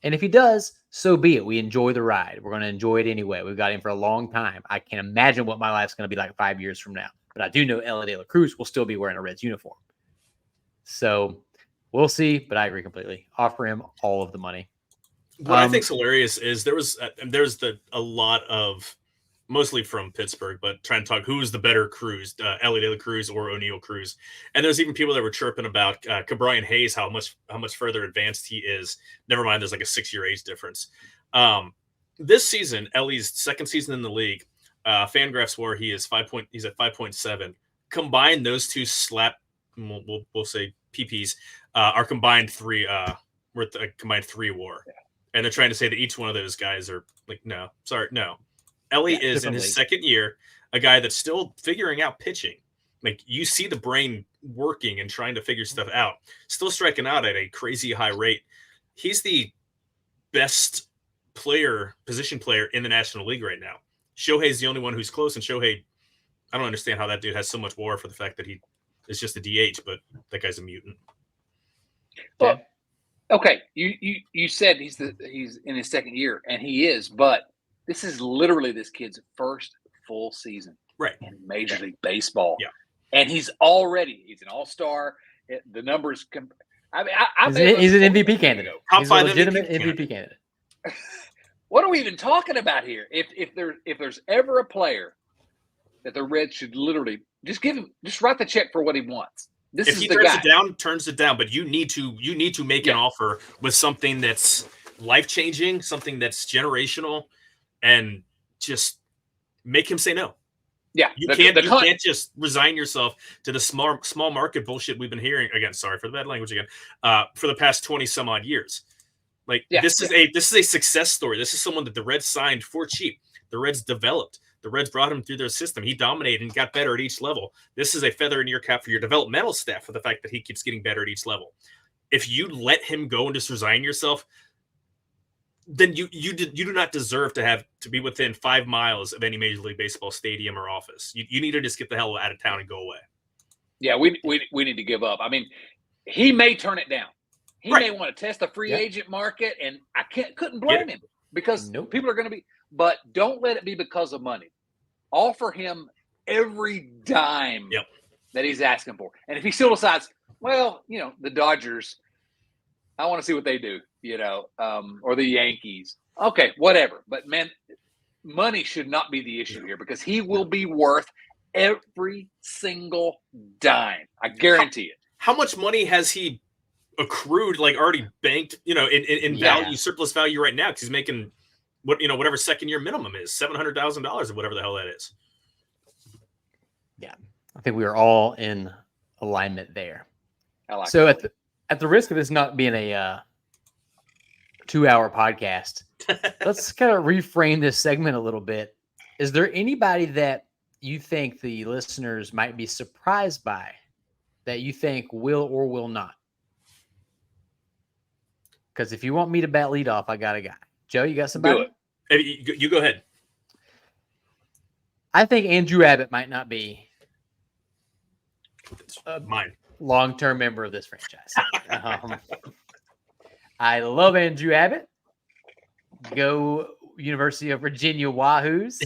And if he does, so be it. We enjoy the ride. We're going to enjoy it anyway. We've got him for a long time. I can't imagine what my life's going to be like 5 years from now. But I do know Ellie De La Cruz will still be wearing a Reds uniform. So we'll see, but I agree completely. Offer him all of the money. What I think's hilarious is there's a lot of, mostly from Pittsburgh, but trying to talk who's the better Cruz, Ellie De La Cruz or O'Neill Cruz. And there's even people that were chirping about Cabrian Hayes, how much further advanced he is. Never mind, there's like a 6-year age difference. This season, Ellie's second season in the league, Fangraphs where he's at 5.7. Combine those two we'll say PPs are combined 3 worth a combined 3 WAR. Yeah. And they're trying to say that each one of those guys are like, no. Ellie is in his second year, a guy that's still figuring out pitching. Like, you see the brain working and trying to figure stuff out, still striking out at a crazy high rate. He's the best position player in the National League right now. Shohei's the only one who's close, and Shohei, I don't understand how that dude has so much WAR for the fact that he is just a DH, but that guy's a mutant. Well, okay, you said he's in his second year, and he is, but this is literally this kid's first full season in Major League Baseball. Yeah. And he's an all-star. The numbers he's an MVP candidate. He's a legitimate MVP candidate. What are we even talking about here? If there's ever a player that the Reds should literally just write the check for what he wants. If he turns it down, but you need to make an offer with something that's life-changing, something that's generational, and just make him say no. Yeah, you can't just resign yourself to the small market bullshit we've been hearing again. Sorry for the bad language again. For the past 20 some odd years, this is a success story. This is someone that the Reds signed for cheap. The Reds developed. The Reds brought him through their system. He dominated and got better at each level. This is a feather in your cap for your developmental staff for the fact that he keeps getting better at each level. If you let him go and just resign yourself, then you do not deserve to be within 5 miles of any Major League Baseball stadium or office. You need to just get the hell out of town and go away. Yeah, we need to give up. I mean, he may turn it down. He may want to test the free agent market, and I couldn't blame him because people are going to be. But don't let it be because of money. Offer him every dime that he's asking for, and if he still decides, well, the Dodgers, I want to see what they do. Or the Yankees. Okay, whatever. But, man, money should not be the issue here because he will be worth every single dime. I guarantee it. How much money has he accrued, already banked, in value, surplus value right now? Because he's making whatever second-year minimum is, $700,000 or whatever the hell that is. Yeah, I think we are all in alignment there. So at the risk of this not being a 2-hour podcast, let's kind of reframe this segment a little bit. Is there anybody that you think the listeners might be surprised by that you think will or will not? Because if you want me to bat lead off, I got a guy. Joe, you got somebody? Do it. Hey, you go ahead. I think Andrew Abbott might not be mine. Long-term member of this franchise. I love Andrew Abbott. Go University of Virginia Wahoos.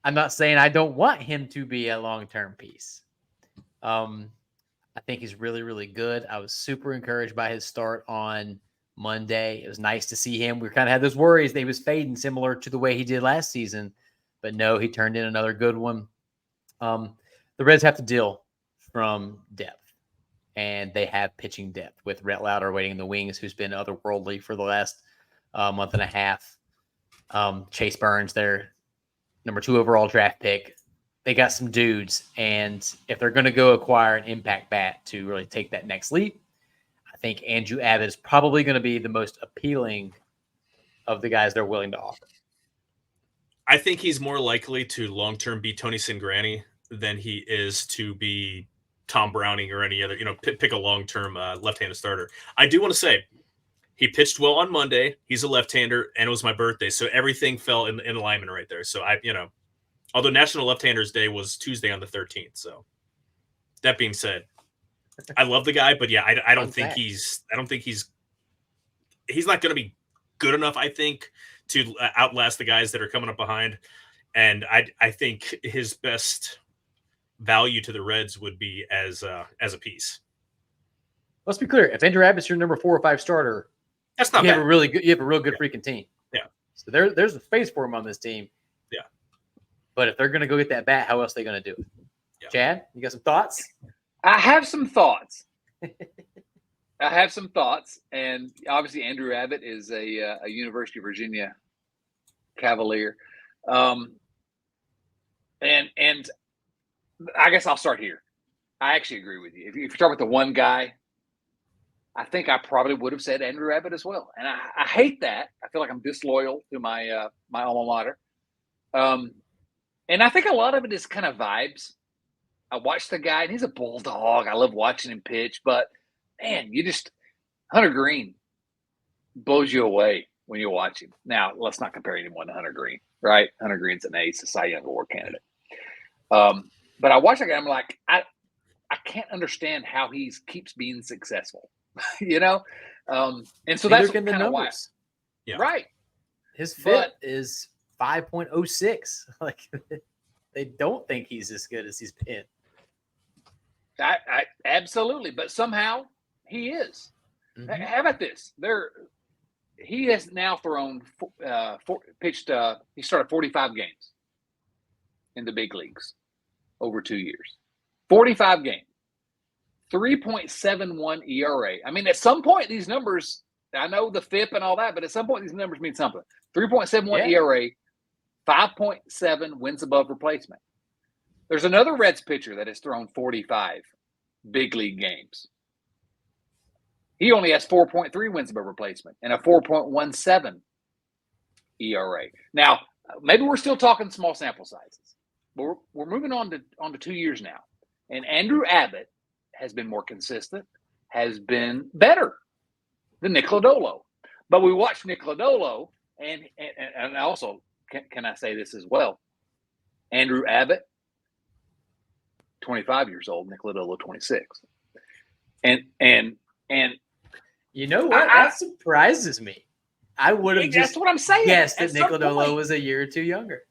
I'm not saying I don't want him to be a long-term piece. I think he's really, really good. I was super encouraged by his start on Monday. It was nice to see him. We kind of had those worries that he was fading similar to the way he did last season. But no, he turned in another good one. The Reds have to deal from depth. And they have pitching depth with Rhett Lauder waiting in the wings, who's been otherworldly for the last month and a half. Chase Burns, their number 2 overall draft pick. They got some dudes. And if they're going to go acquire an impact bat to really take that next leap, I think Andrew Abbott is probably going to be the most appealing of the guys they're willing to offer. I think he's more likely to long-term be Tony Cingrani than he is to be Tom Browning or any other, pick a long-term left-handed starter. I do want to say he pitched well on Monday. He's a left-hander, and it was my birthday, so everything fell in alignment right there. So although National Left-Handers Day was Tuesday on the 13th. So that being said, I love the guy, but yeah, I don't think he's not going to be good enough, I think, to outlast the guys that are coming up behind. And I think his best value to the Reds would be as a piece. Let's be clear. If Andrew Abbott's your number 4 or 5 starter, that's not you bad. have a real good freaking team. Yeah. So there's a space for him on this team. Yeah. But if they're going to go get that bat, how else are they going to do it? Yeah. Chad, you got some thoughts? I have some thoughts. And obviously Andrew Abbott is a University of Virginia Cavalier. And I guess I'll start here. I actually agree with you. If you start with the one guy, I think I probably would have said Andrew Abbott as well. And I hate that. I feel like I'm disloyal to my my alma mater. And I think a lot of it is kind of vibes. I watched the guy, and he's a bulldog. I love watching him pitch. But, man, Hunter Green blows you away when you watch him. Now, let's not compare anyone to Hunter Green, right? Hunter Green's an ace, a Cy Young Award candidate. But I watch that guy, I'm like, I can't understand how he keeps being successful, And so that's kind of why. Yeah. Right. His FIP is 5.06. Like, they don't think he's as good as he's been. I absolutely, but somehow he is. Mm-hmm. How about this? He has now thrown, pitched. He started 45 games in the big leagues over 2 years. 45 games, 3.71 ERA. I mean, at some point, these numbers. I know the FIP and all that, but at some point, these numbers mean something. 3.71 ERA, 5.7 wins above replacement. There's another Reds pitcher that has thrown 45 big league games. He only has 4.3 wins above replacement and a 4.17 ERA. Now, maybe we're still talking small sample sizes, but we're moving on to 2 years now. And Andrew Abbott has been more consistent, has been better than Nick Lodolo. But we watched Nick Lodolo, and also, can I say this as well? Andrew Abbott, 25 years old, Nick Lodolo, 26. And you know what? That surprises me. I would have that's what I'm saying. Guessed that Nick Lodolo was a year or two younger.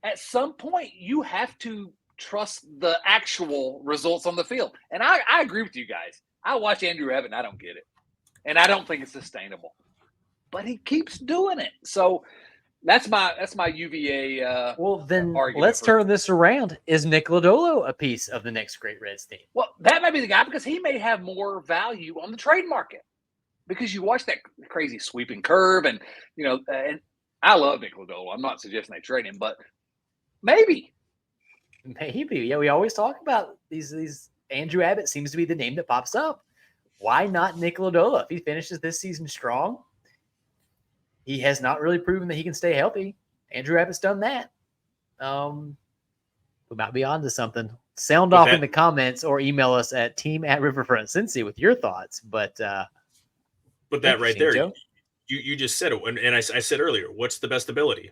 At some point, you have to trust the actual results on the field. And I agree with you guys. I watch Andrew Abbott and I don't get it. And I don't think it's sustainable. But he keeps doing it. So that's my UVA well, then let's turn this around. Is Nick Lodolo a piece of the next great Reds team? Well, that might be the guy because he may have more value on the trade market. Because you watch that crazy sweeping curve and I love Nick Lodolo. I'm not suggesting they trade him, but maybe. Yeah, we always talk about these. Andrew Abbott seems to be the name that pops up. Why not Nick Lodolo? If he finishes this season strong, he has not really proven that he can stay healthy. Andrew Abbott's done that. We might be on to something. Sound off in the comments or email us at team@riverfrontcincy with your thoughts. But that right there, Joe? You just said it. And I said earlier, what's the best ability?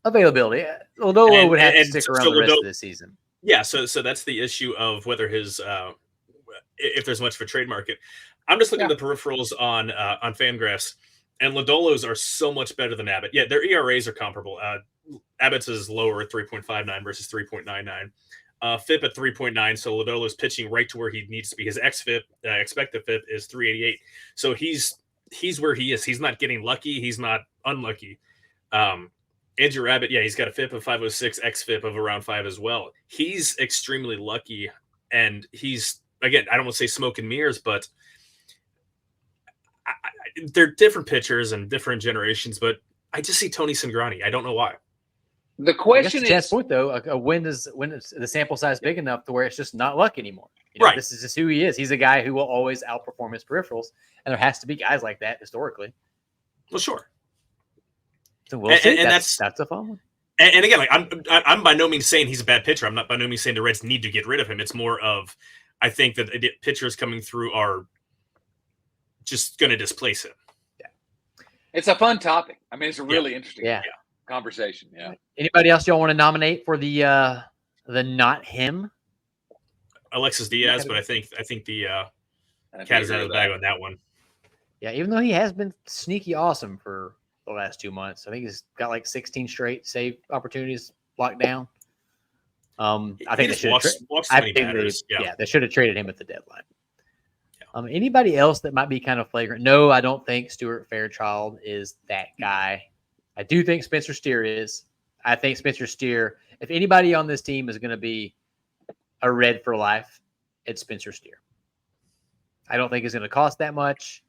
Availability. Lodolo would have to stick around the rest of the season. Yeah, so that's the issue of whether his if there's much of a trade market. I'm just looking at the peripherals on Fangraphs, and Lodolo's are so much better than Abbott. Yeah, their ERAs are comparable. Abbott's is lower at 3.59 versus 3.99. FIP at 3.9, so Lodolo's pitching right to where he needs to be. His xFIP, expected FIP, is 3.88. So he's where he is. He's not getting lucky. He's not unlucky. Andrew Abbott, yeah, he's got a FIP of 506, xFIP of around 5 as well. He's extremely lucky, and he's, again, I don't want to say smoke and mirrors, but they're different pitchers and different generations, but I just see Tony Cingrani. I don't know why. The question is, Chad's point though, when is the sample size big enough to where it's just not luck anymore? Right. This is just who he is. He's a guy who will always outperform his peripherals, and there has to be guys like that historically. Well, sure. So we'll see. And that's a fun one. And again, like I'm by no means saying he's a bad pitcher. I'm not by no means saying the Reds need to get rid of him. It's more of I think that pitchers coming through are just going to displace him. Yeah. It's a fun topic. I mean, it's a really interesting conversation. Yeah. Anybody else y'all want to nominate for the not him? Alexis Diaz, but I think the cat is out of the bag on that one. Yeah, even though he has been sneaky awesome for the last 2 months. I think he's got like 16 straight save opportunities locked down. I think they should have they should have traded him at the deadline. Yeah. Anybody else that might be kind of flagrant? No, I don't think Stuart Fairchild is that guy. I do think Spencer Steer is. I think Spencer Steer, if anybody on this team is going to be a Red for life, it's Spencer Steer. I don't think it's going to cost that much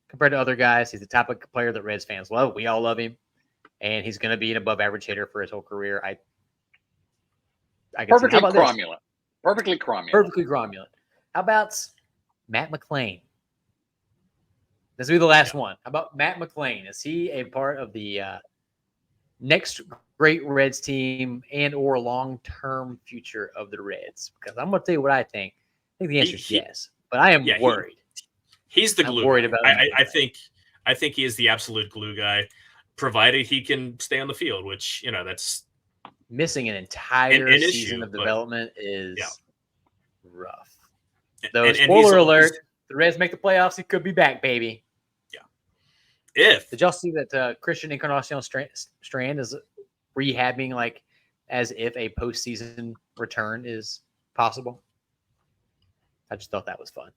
compared to other guys. He's the type of player that Reds fans love. We all love him. And he's going to be an above-average hitter for his whole career. Perfectly cromulent. Perfectly cromulent. How about Matt McClain? This will be the last one. How about Matt McClain? Is he a part of the next great Reds team and or long-term future of the Reds? Because I'm going to tell you what I think. I think the answer is yes. But I am worried. He's the glue. Worried about I think he is the absolute glue guy, provided he can stay on the field, which, that's missing an entire season of development is rough. Though, spoiler alert, the Reds make the playoffs, he could be back, baby. Yeah. Did y'all see that Christian Encarnacion Strand is rehabbing like as if a postseason return is possible? I just thought that was fun.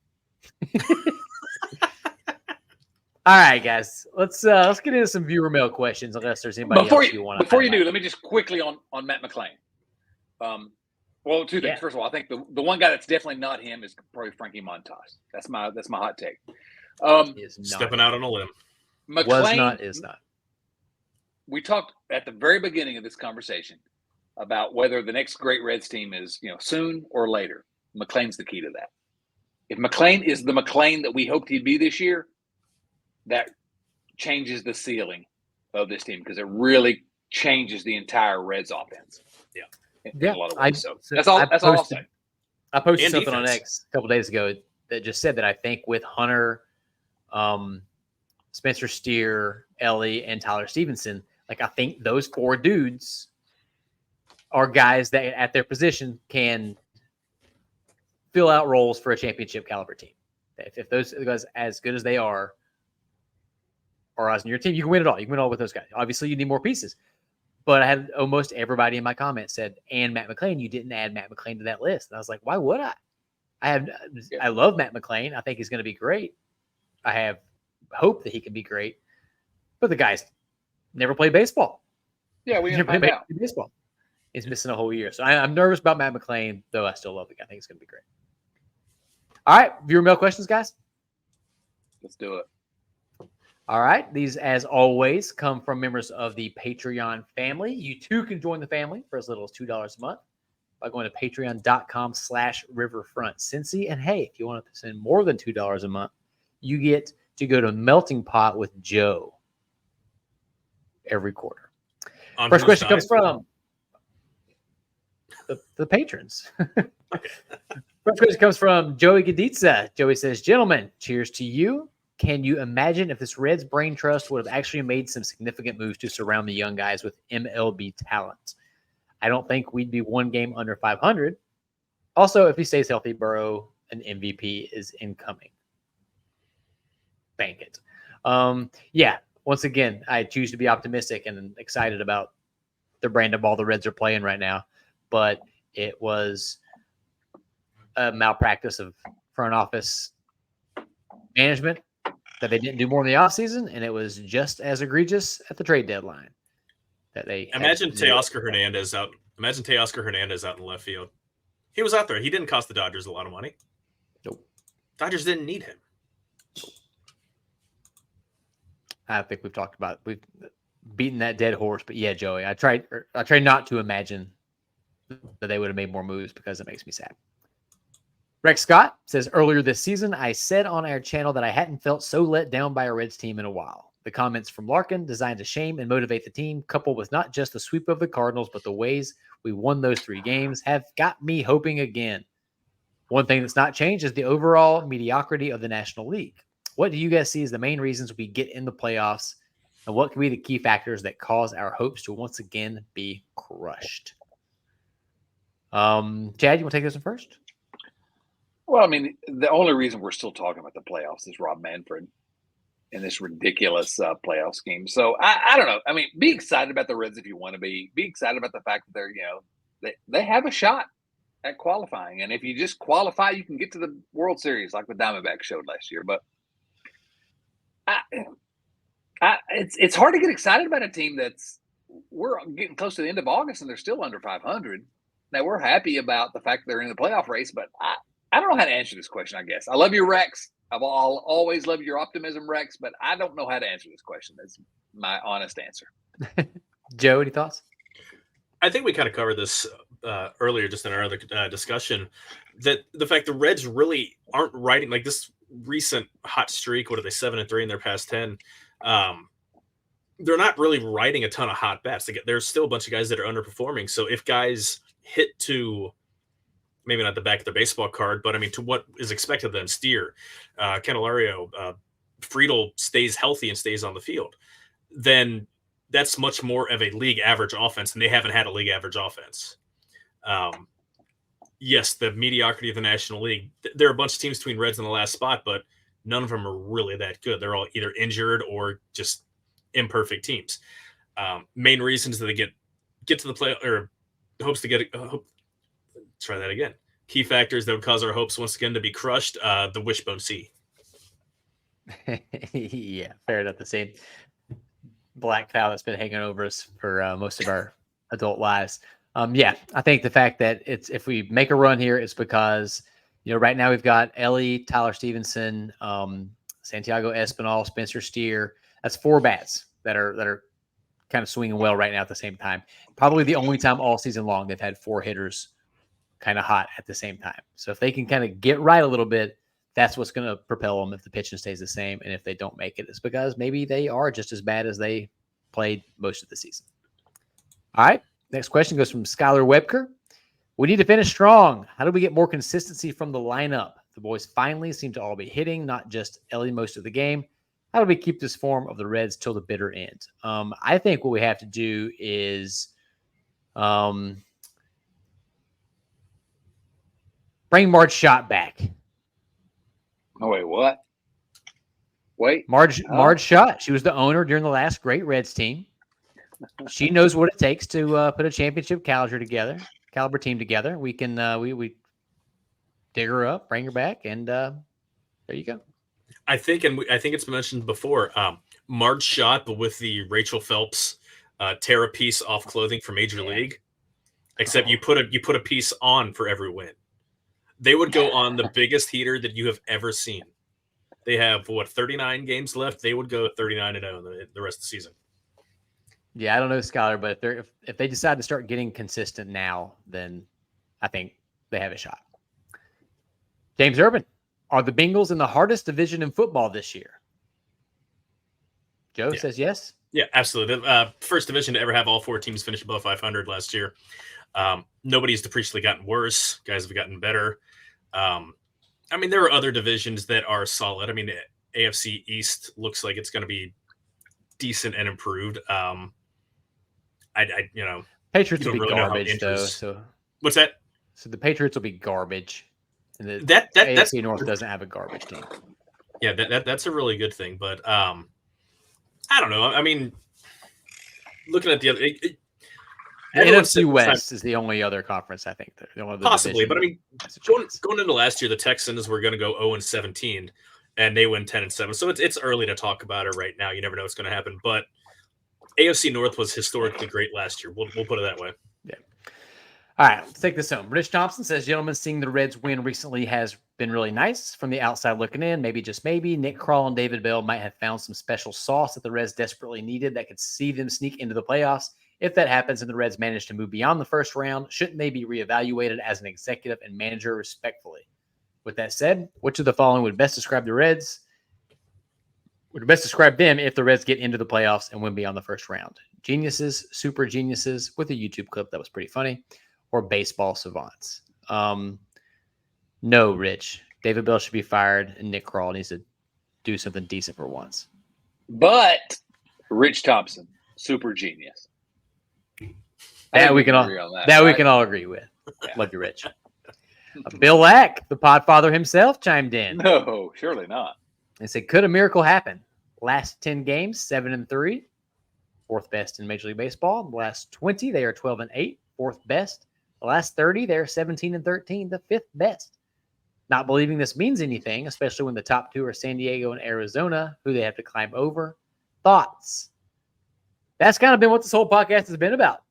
All right, guys, let's get into some viewer mail questions. Unless there's anybody else you want to. Before you do, let me just quickly on Matt McClain. Well, two things. First of all, I think the one guy that's definitely not him is probably Frankie Montas. That's my hot take. Stepping out on a limb. McClain is not. We talked at the very beginning of this conversation about whether the next great Reds team is soon or later. McClain's the key to that. If McClain is the McClain that we hoped he'd be this year, that changes the ceiling of this team because it really changes the entire Reds offense. In a lot of ways. That's all I'll say. I posted something on X a couple days ago that just said that I think with Hunter, Spencer Steer, Ellie, and Tyler Stevenson, like I think those four dudes are guys that at their position can fill out roles for a championship caliber team. If those guys, as good as they are on your team, you can win it all. You can win it all with those guys. Obviously, you need more pieces. But I had almost everybody in my comments said, and Matt McClain, you didn't add Matt McClain to that list. And I was like, why would I? I love Matt McClain. I think he's going to be great. I have hope that he can be great. But the guy's never played baseball. Yeah, we never played baseball. He's missing a whole year. So I'm nervous about Matt McClain, though I still love the guy. I think it's going to be great. All right, viewer mail questions, guys. Let's do it. All right. These, as always, come from members of the Patreon family. You too can join the family for as little as $2 a month by going to patreon.com/riverfrontcincy. And hey, if you want to send more than $2 a month, you get to go to Melting Pot with Joe every quarter. First question comes from the patrons. First question comes from Joey Gaditza. Joey says, gentlemen, cheers to you. Can you imagine if this Reds brain trust would have actually made some significant moves to surround the young guys with MLB talent? I don't think we'd be one game under 500. Also, if he stays healthy, Burrow, an MVP is incoming. Bank it. Yeah, once again, I choose to be optimistic and excited about the brand of ball the Reds are playing right now. But it was a malpractice of front office management that they didn't do more in the offseason, and it was just as egregious at the trade deadline. That they imagine Teoscar Hernandez out. Imagine Teoscar Hernandez out in left field. He was out there. He didn't cost the Dodgers a lot of money. Nope. Dodgers didn't need him. I think we've beaten that dead horse, but yeah, Joey, I tried not to imagine that they would have made more moves because it makes me sad. Rex Scott says, earlier this season, I said on our channel that I hadn't felt so let down by a Reds team in a while. The comments from Larkin, designed to shame and motivate the team, coupled with not just the sweep of the Cardinals, but the ways we won those 3 games, have got me hoping again. One thing that's not changed is the overall mediocrity of the National League. What do you guys see as the main reasons we get in the playoffs, and what can be the key factors that cause our hopes to once again be crushed? Chad, you want to take this one first? Well, I mean, the only reason we're still talking about the playoffs is Rob Manfred and this ridiculous playoff scheme. So I don't know. I mean, be excited about the Reds if you want to be. Be excited about the fact that they have a shot at qualifying, and if you just qualify, you can get to the World Series like the Diamondbacks showed last year. But it's hard to get excited about a team we're getting close to the end of August and they're still under 500. Now we're happy about the fact that they're in the playoff race, but I don't know how to answer this question. I guess I love you, Rex. I'll always love your optimism, Rex, but I don't know how to answer this question. That's my honest answer. Joe, any thoughts? I think we kind of covered this earlier, just in our other discussion, that the fact the Reds really aren't riding like this recent hot streak. What are they, 7-3 in their past 10? They're not really riding a ton of hot bats. There's still a bunch of guys that are underperforming. So if guys hit to maybe not the back of their baseball card, but I mean to what is expected of them, Steer, Candelario, Friedel stays healthy and stays on the field, then that's much more of a league average offense, and they haven't had a league average offense. Yes, the mediocrity of the National League. There are a bunch of teams between Reds in the last spot, but none of them are really that good. They're all either injured or just imperfect teams. Main reasons that they get to the play or hopes to get. Try that again. Key factors that would cause our hopes once again to be crushed. The wishbone C. Yeah, fair enough. The same black cloud that's been hanging over us for most of our adult lives. Yeah, I think the fact that if we make a run here, it's because right now we've got Ellie, Tyler Stevenson, Santiago Espinal, Spencer Steer. That's 4 bats that are kind of swinging well right now at the same time. Probably the only time all season long they've had 4 hitters kind of hot at the same time. So if they can kind of get right a little bit, that's what's going to propel them if the pitching stays the same. And if they don't make it, it's because maybe they are just as bad as they played most of the season. All right. Next question goes from Skylar Webker. We need to finish strong. How do we get more consistency from the lineup? The boys finally seem to all be hitting, not just Ellie most of the game. How do we keep this form of the Reds till the bitter end? I think what we have to do is bring Marge Schott back. Oh, wait, what? Wait. Marge Schott. She was the owner during the last great Reds team. She knows what it takes to put a championship caliber team together. We can we dig her up, bring her back, and there you go. I think it's mentioned before. Marge Schott, but with the Rachel Phelps tear a piece off clothing for Major League, except you put a piece on for every win. They would go on the biggest heater that you have ever seen. They have 39 games left. They would go 39-0 the rest of the season. Yeah, I don't know, Skylar, but if they decide to start getting consistent now, then I think they have a shot. James Urban, are the Bengals in the hardest division in football this year? Joe says yes. Yeah, absolutely. The first division to ever have all 4 teams finish above 500 last year. Nobody's depreciably gotten worse. Guys have gotten better. I mean, there are other divisions that are solid. I mean, the AFC East looks like it's going to be decent and improved. Patriots will be really garbage though. So what's that? So the Patriots will be garbage, and the that's AFC North doesn't have a garbage team. Yeah, that's a really good thing. But I don't know. I mean, looking at the other. The NFC West is the only other conference I think. Possibly, but I mean, going into last year, the Texans were going to go 0-17, and they win 10-7. So it's early to talk about it right now. You never know what's going to happen. But AFC North was historically great last year. We'll put it that way. Yeah. All right, let's take this home. Rich Thompson says, gentlemen, seeing the Reds win recently has been really nice. From the outside looking in, maybe, just maybe, Nick Krall and David Bell might have found some special sauce that the Reds desperately needed that could see them sneak into the playoffs. If that happens and the Reds manage to move beyond the first round, shouldn't they be reevaluated as an executive and manager respectfully? With that said, which of the following would best describe the Reds? would best describe them if the Reds get into the playoffs and win beyond the first round. Geniuses, super geniuses with a YouTube clip that was pretty funny, or baseball savants. No, Rich. David Bell should be fired, and Nick Krall needs to do something decent for once. But Rich Thompson, super genius. That we can all agree with. Yeah. Love you, Rich. Bill Lack, the Podfather himself, chimed in. No, surely not. They said, could a miracle happen? Last 10 games, 7-3, fourth best in Major League Baseball. The last 20, they are 12-8, fourth best. The last 30, they're 17-13, the fifth best. Not believing this means anything, especially when the top two are San Diego and Arizona, who they have to climb over. Thoughts? That's kind of been what this whole podcast has been about.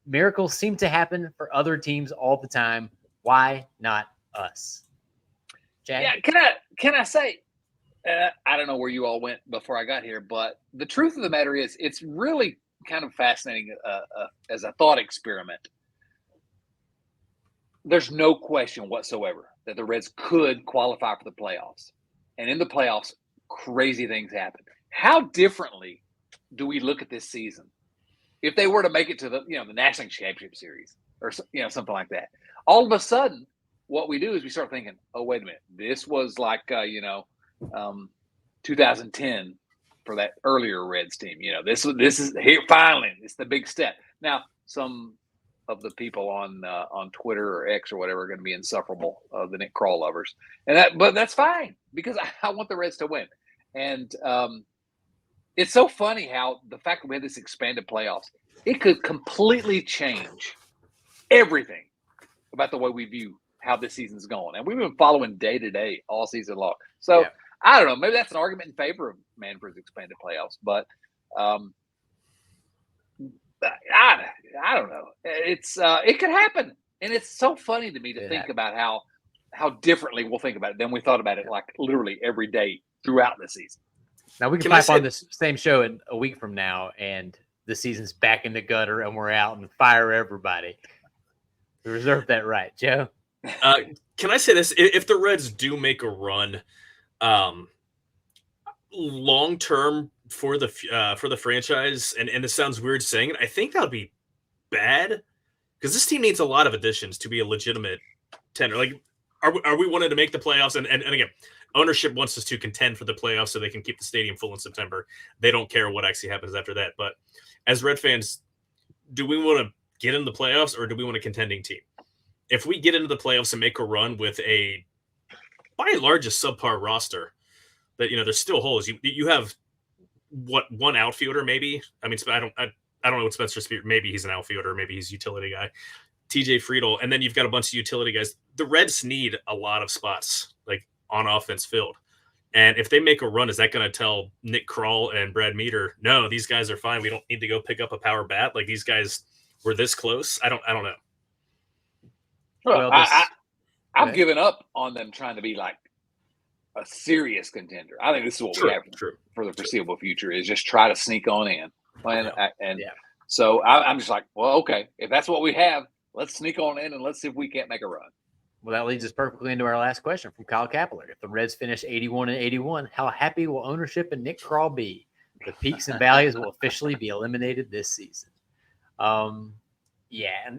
Miracles seem to happen for other teams all the time. Why not us? Chad? Yeah, can I say, I don't know where you all went before I got here, but the truth of the matter is it's really kind of fascinating as a thought experiment. There's no question whatsoever that the Reds could qualify for the playoffs. And in the playoffs, crazy things happen. How differently do we look at this season if they were to make it to the National Championship Series or something like that? All of a sudden, what we do is we start thinking, oh, wait a minute. This was like, 2010 for that earlier Reds team. This is here finally. It's the big step. Now, some of the people on Twitter or X or whatever are going to be insufferable, the Nick Krall lovers, but that's fine because I want the Reds to win. And it's so funny how the fact that we had this expanded playoffs, it could completely change everything about the way we view how this season's going. And we've been following day to day all season long. So yeah. I don't know. Maybe that's an argument in favor of Manfred's expanded playoffs, but I don't know. It's it could happen, and it's so funny to me to think about how differently we'll think about it than we thought about it, like literally every day throughout the season. Now we can pipe on this same show in a week from now, and the season's back in the gutter, and we're out and fire everybody. We reserve that right, Joe. Can I say this? If the Reds do make a run, long term for the franchise, and this sounds weird saying it, I think that would be bad because this team needs a lot of additions to be a legitimate tender. Like, are we wanting to make the playoffs? And again, ownership wants us to contend for the playoffs so they can keep the stadium full in September. They don't care what actually happens after that. But as Red fans, do we want to get in the playoffs or do we want a contending team? If we get into the playoffs and make a run with a, by and large, a subpar roster, but there's still holes. You have one outfielder maybe. I mean, I don't know what Spencer Spear. Maybe he's an outfielder. Maybe he's a utility guy. TJ Friedel, and then you've got a bunch of utility guys. The Reds need a lot of spots like on offense filled. And if they make a run, is that going to tell Nick Krall and Brad Meter, no, these guys are fine. We don't need to go pick up a power bat. Like these guys were this close. I don't know. Well, I've given up on them trying to be like a serious contender. I think this is what we have for the foreseeable future is just try to sneak on in. So I'm just like, well, okay, if that's what we have, let's sneak on in and let's see if we can't make a run. Well, that leads us perfectly into our last question from Kyle Kapler. If the Reds finish 81-81, how happy will ownership and Nick Krall be? The peaks and valleys will officially be eliminated this season. And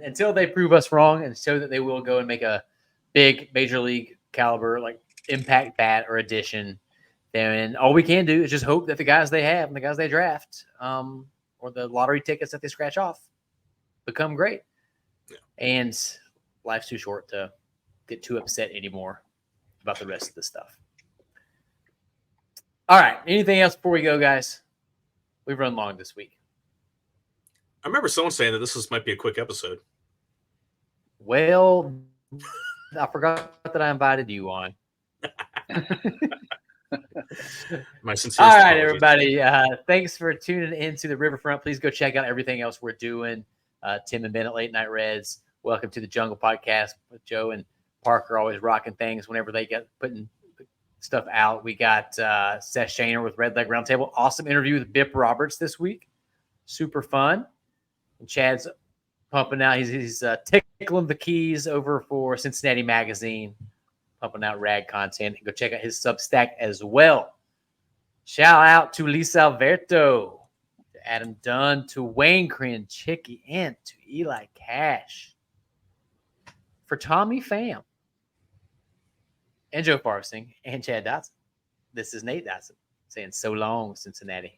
until they prove us wrong and show that they will go and make a big major league caliber, like impact bat or addition, then all we can do is just hope that the guys they have and the guys they draft or the lottery tickets that they scratch off become great. Yeah. And life's too short to get too upset anymore about the rest of the stuff. All right. Anything else before we go, guys? We've run long this week. I remember someone saying that this might be a quick episode. Well, I forgot that I invited you on. My sincere All right, apologies. everybody. Thanks for tuning into the Riverfront. Please go check out everything else we're doing. Tim and Ben at Late Night Reds. Welcome to the Jungle Podcast with Joe and Parker, always rocking things whenever they get putting stuff out. We got Seth Shaner with Red Leg Roundtable. Awesome interview with Bip Roberts this week. Super fun. And Chad's pumping out. He's tickling the keys over for Cincinnati Magazine, pumping out rad content. Go check out his Substack as well. Shout out to Lisa Alberto, to Adam Dunn, to Wayne Crin, Chicky, and to Eli Cash. For Tommy Pham and Joe Farfsing and Chad Dotson, this is Nate Dotson saying so long, Cincinnati.